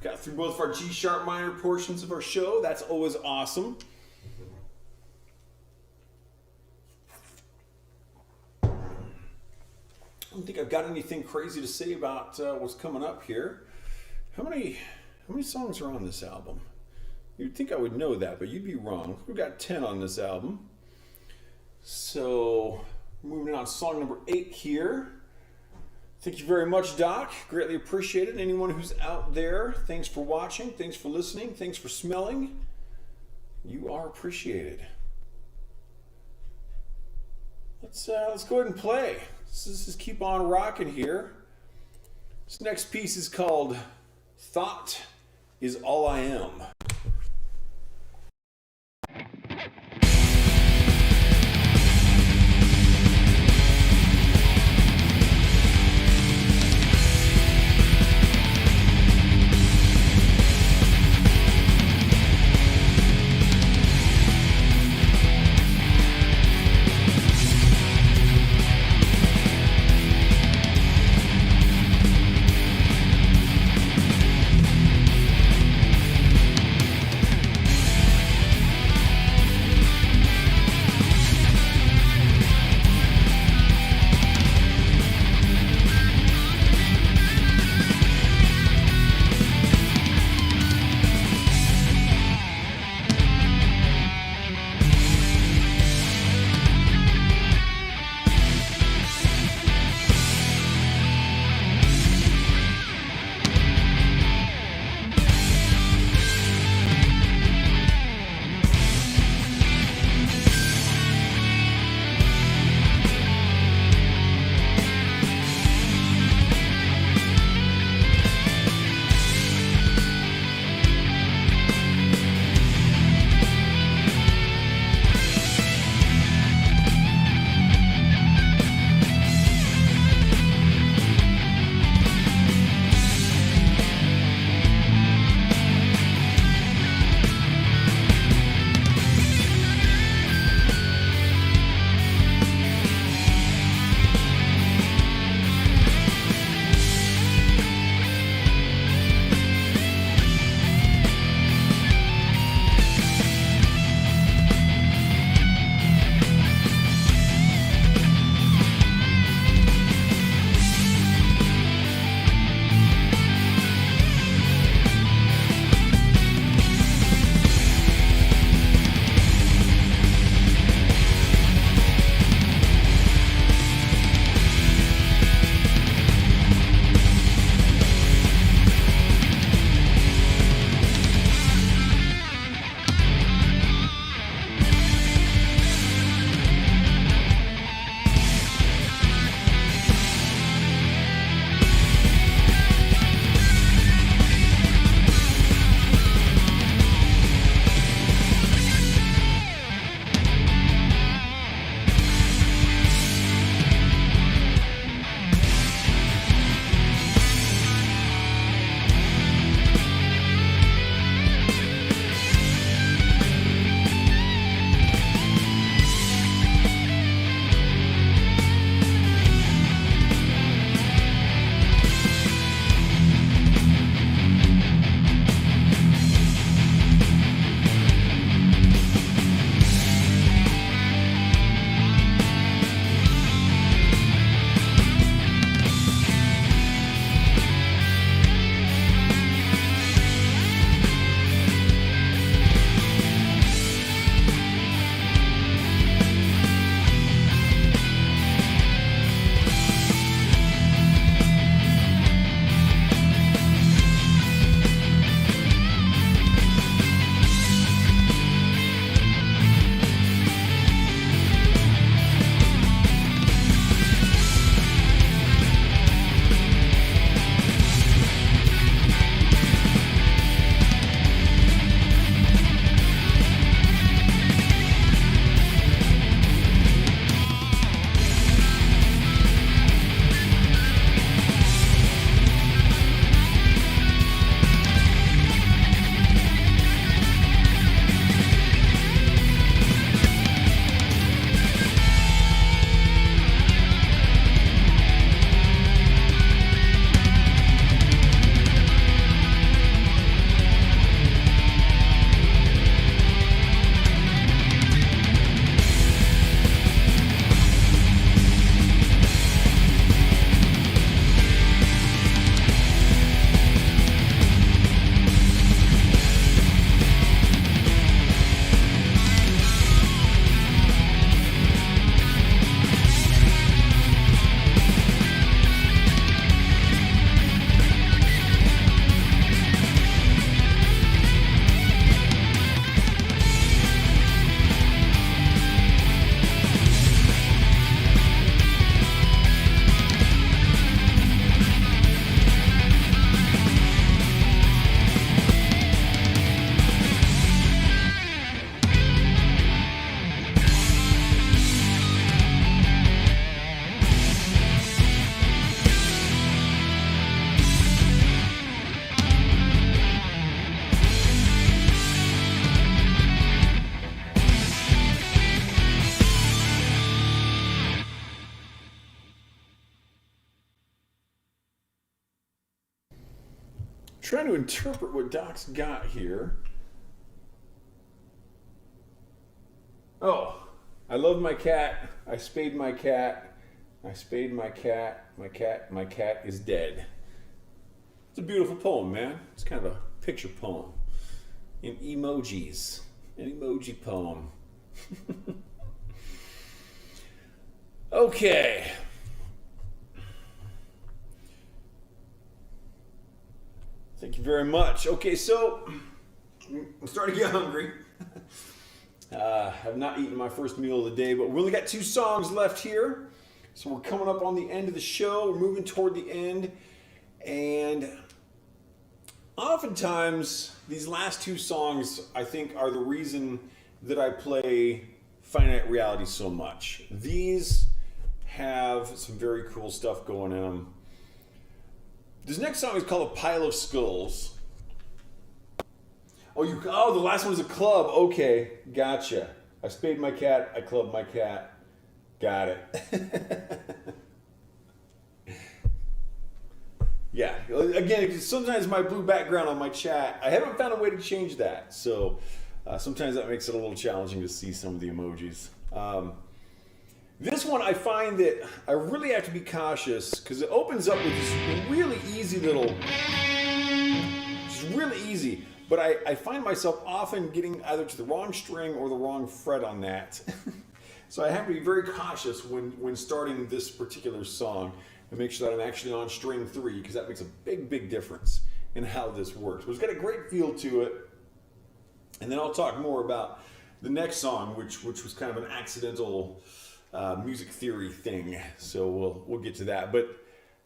Got through both of our G sharp minor portions of our show. That's always awesome. I don't think I've got anything crazy to say about what's coming up here. How many songs are on this album? You'd think I would know that, but you'd be wrong. We've got 10 on this album. So, moving on to song number 8 here. Thank you very much, Doc. Greatly appreciated. Anyone who's out there, thanks for watching, thanks for listening, thanks for smelling. You are appreciated. Let's go ahead and play. Let's just keep on rocking here. This next piece is called Thought Is All I Am. trying to interpret what Doc's got here. Oh, I love my cat. I spayed my cat. I spayed my cat. My cat is dead. It's a beautiful poem, man. It's kind of a picture poem in emojis. An emoji poem. Okay. Thank you very much. Okay, so I'm starting to get hungry. I've not eaten my first meal of the day, but we only got 2 songs left here. So we're coming up on the end of the show. We're moving toward the end. And oftentimes, these last 2 songs, I think, are the reason that I play Finite Reality so much. These have some very cool stuff going in them. This next song is called A Pile of Skulls. Oh, the last one's a club. Okay, gotcha. I spayed my cat. I clubbed my cat. Got it. Yeah. Again, sometimes my blue background on my chat, I haven't found a way to change that. So sometimes that makes it a little challenging to see some of the emojis. This one, I find that I really have to be cautious because it opens up with this really easy little, just really easy. But I find myself often getting either to the wrong string or the wrong fret on that. So I have to be very cautious when starting this particular song and make sure that I'm actually on string 3 because that makes a big, big difference in how this works. But it's got a great feel to it. And then I'll talk more about the next song, which was kind of an accidental music theory thing. So we'll get to that. But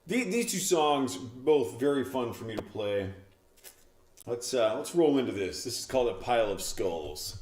these 2 songs, both very fun for me to play. Let's roll into this. This is called A Pile of Skulls.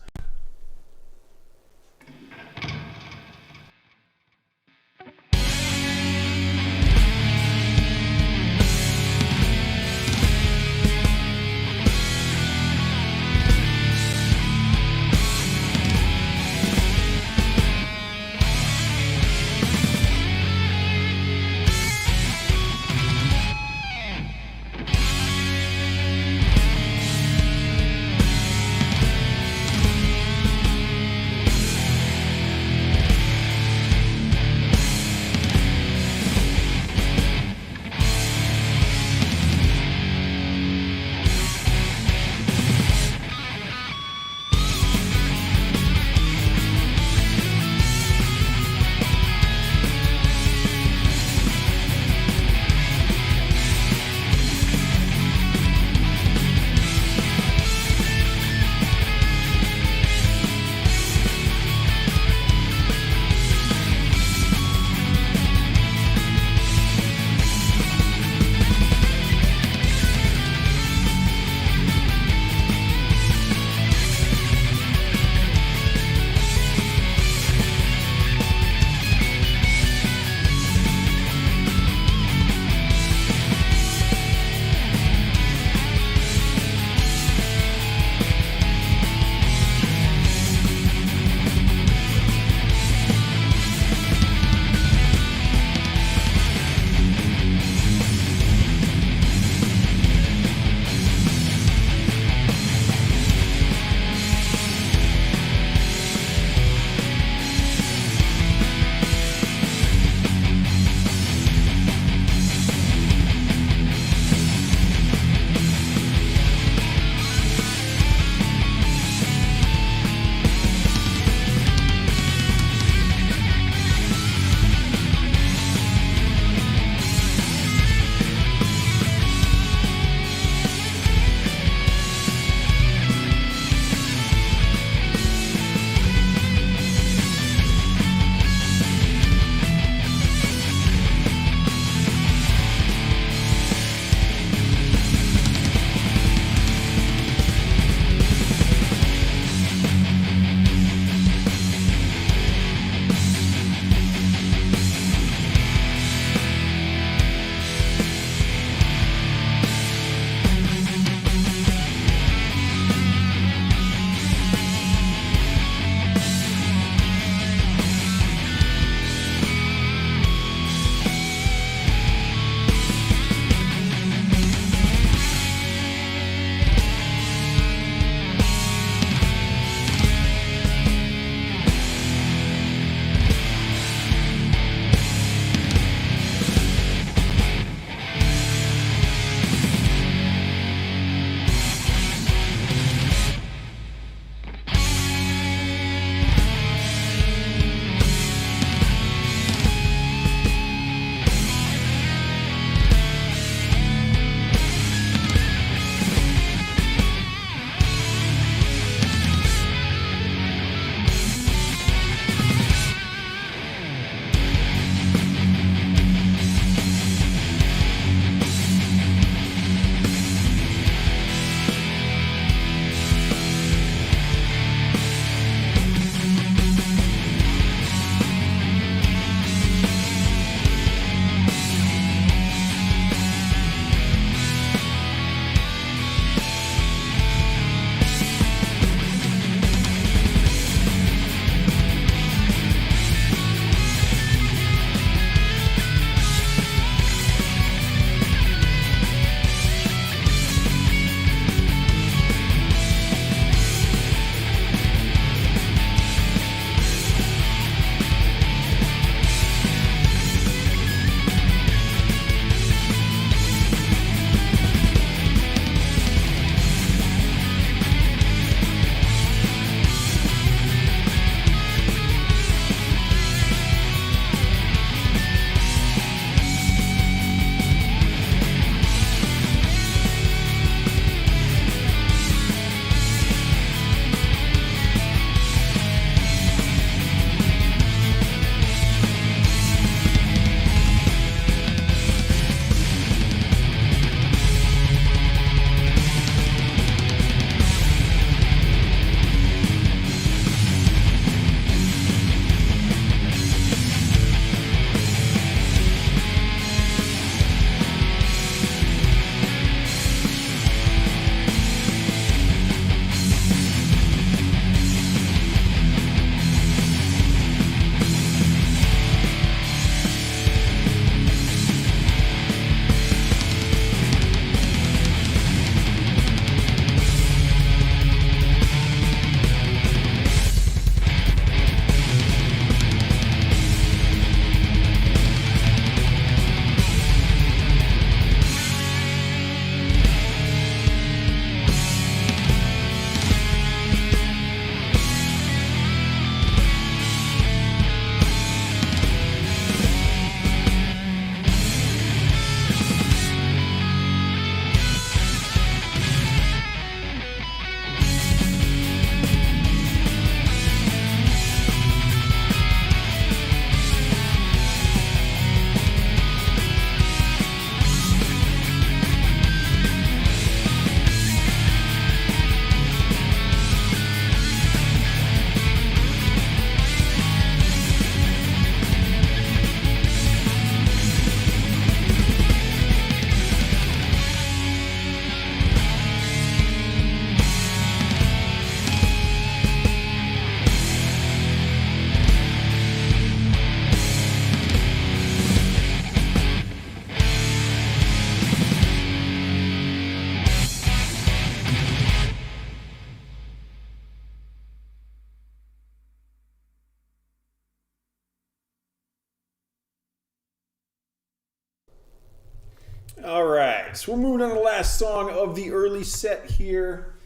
All right, so we're moving on to the last song of the early set here.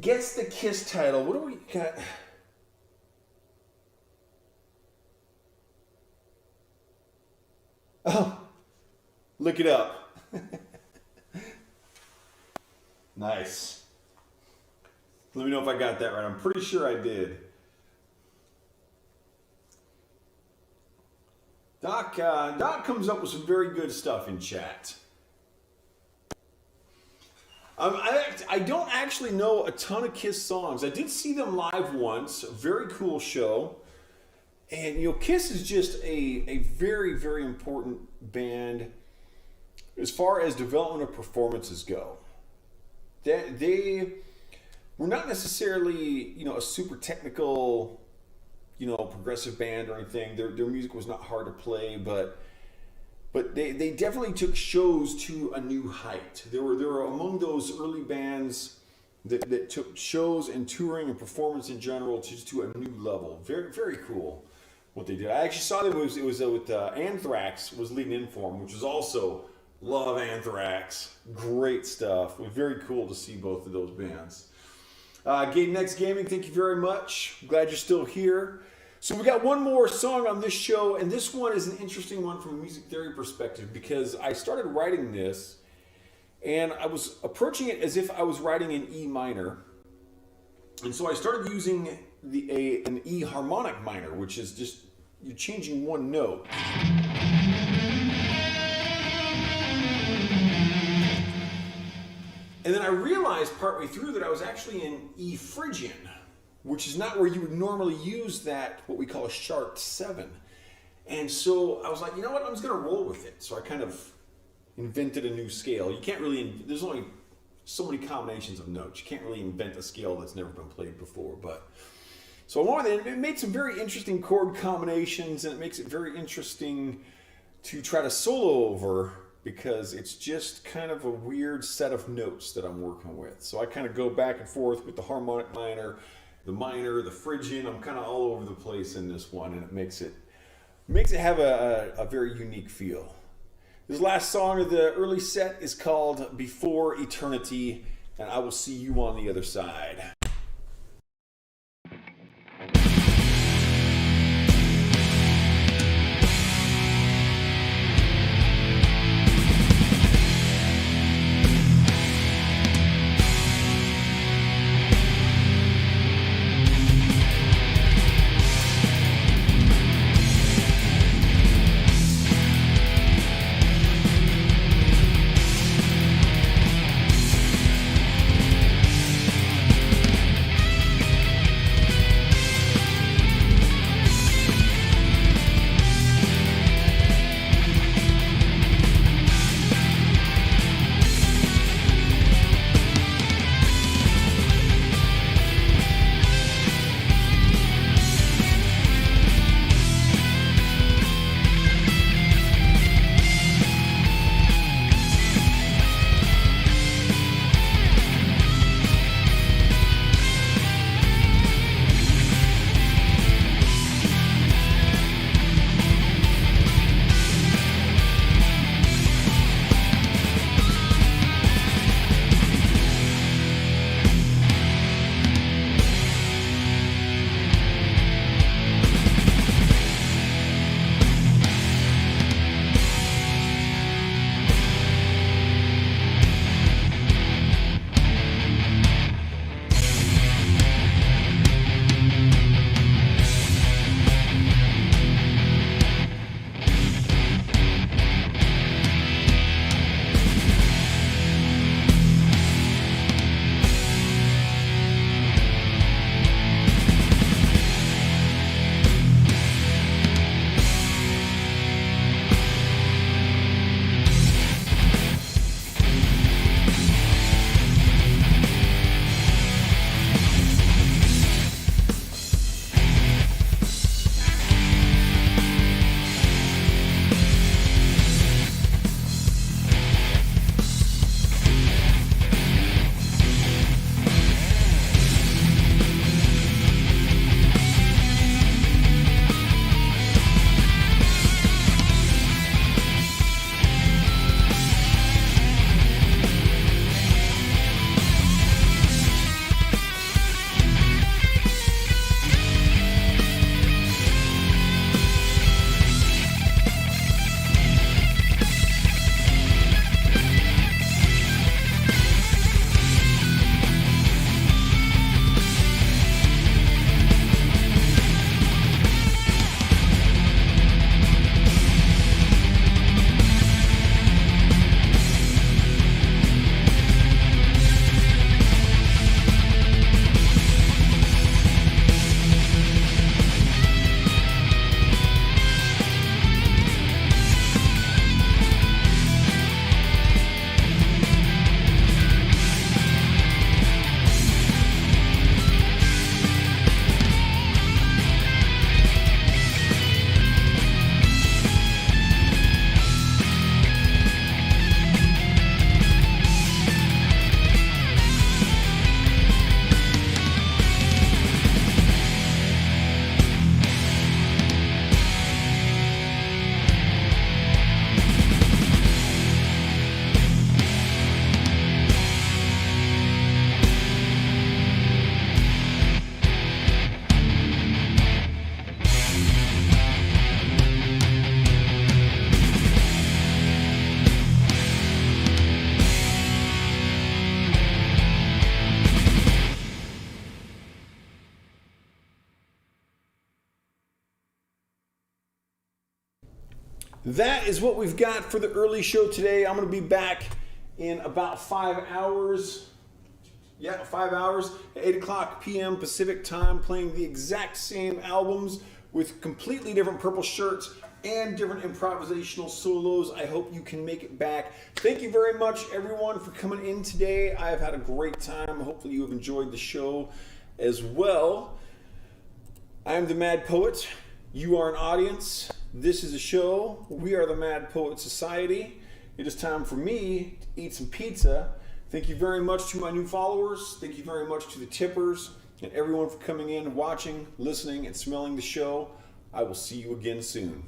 Gets the Kiss title. What do we got? Oh, look it up. Nice. Let me know if I got that right. I'm pretty sure I did. Doc comes up with some very good stuff in chat. I don't actually know a ton of Kiss songs. I did see them live once. A very cool show. And, you know, Kiss is just a very, very important band as far as development of performances go. They were not necessarily, you know, a super technical, you know, progressive band or anything. Their music was not hard to play, but they definitely took shows to a new height. They were among those early bands that took shows and touring and performance in general to a new level. Very, very cool what they did. I actually saw them. It was with Anthrax was leading in for them, which was also love Anthrax. Great stuff. It was very cool to see both of those bands. Game Next Gaming, thank you very much. I'm glad you're still here. So we got one more song on this show, and this one is an interesting one from a music theory perspective because I started writing this, and I was approaching it as if I was writing in E minor. And so I started using an E harmonic minor, which is just, you're changing one note. And then I realized partway through that I was actually in E Phrygian, which is not where you would normally use that, what we call a sharp 7. And so I was like, you know what, I'm just going to roll with it. So I kind of invented a new scale. You can't really, there's only so many combinations of notes. You can't really invent a scale that's never been played before. But so I wanted it made some very interesting chord combinations, and it makes it very interesting to try to solo over because it's just kind of a weird set of notes that I'm working with. So I kind of go back and forth with the harmonic minor, the Phrygian. I'm kind of all over the place in this one, and it makes it have a very unique feel. This last song of the early set is called Before Eternity, and I will see you on the other side. that is what we've got for the early show today. I'm going to be back in about 5 hours. Yeah, 5 hours, 8 o'clock p.m. Pacific time, playing the exact same albums with completely different purple shirts and different improvisational solos. I hope you can make it back. Thank you very much, everyone, for coming in today. I have had a great time. Hopefully you have enjoyed the show as well. I am the Mad Poet. You are an audience. This is a show. We are the Mad Poet Society. It is time for me to eat some pizza. Thank you very much to my new followers. Thank you very much to the tippers and everyone for coming in, watching, listening, and smelling the show. I will see you again soon.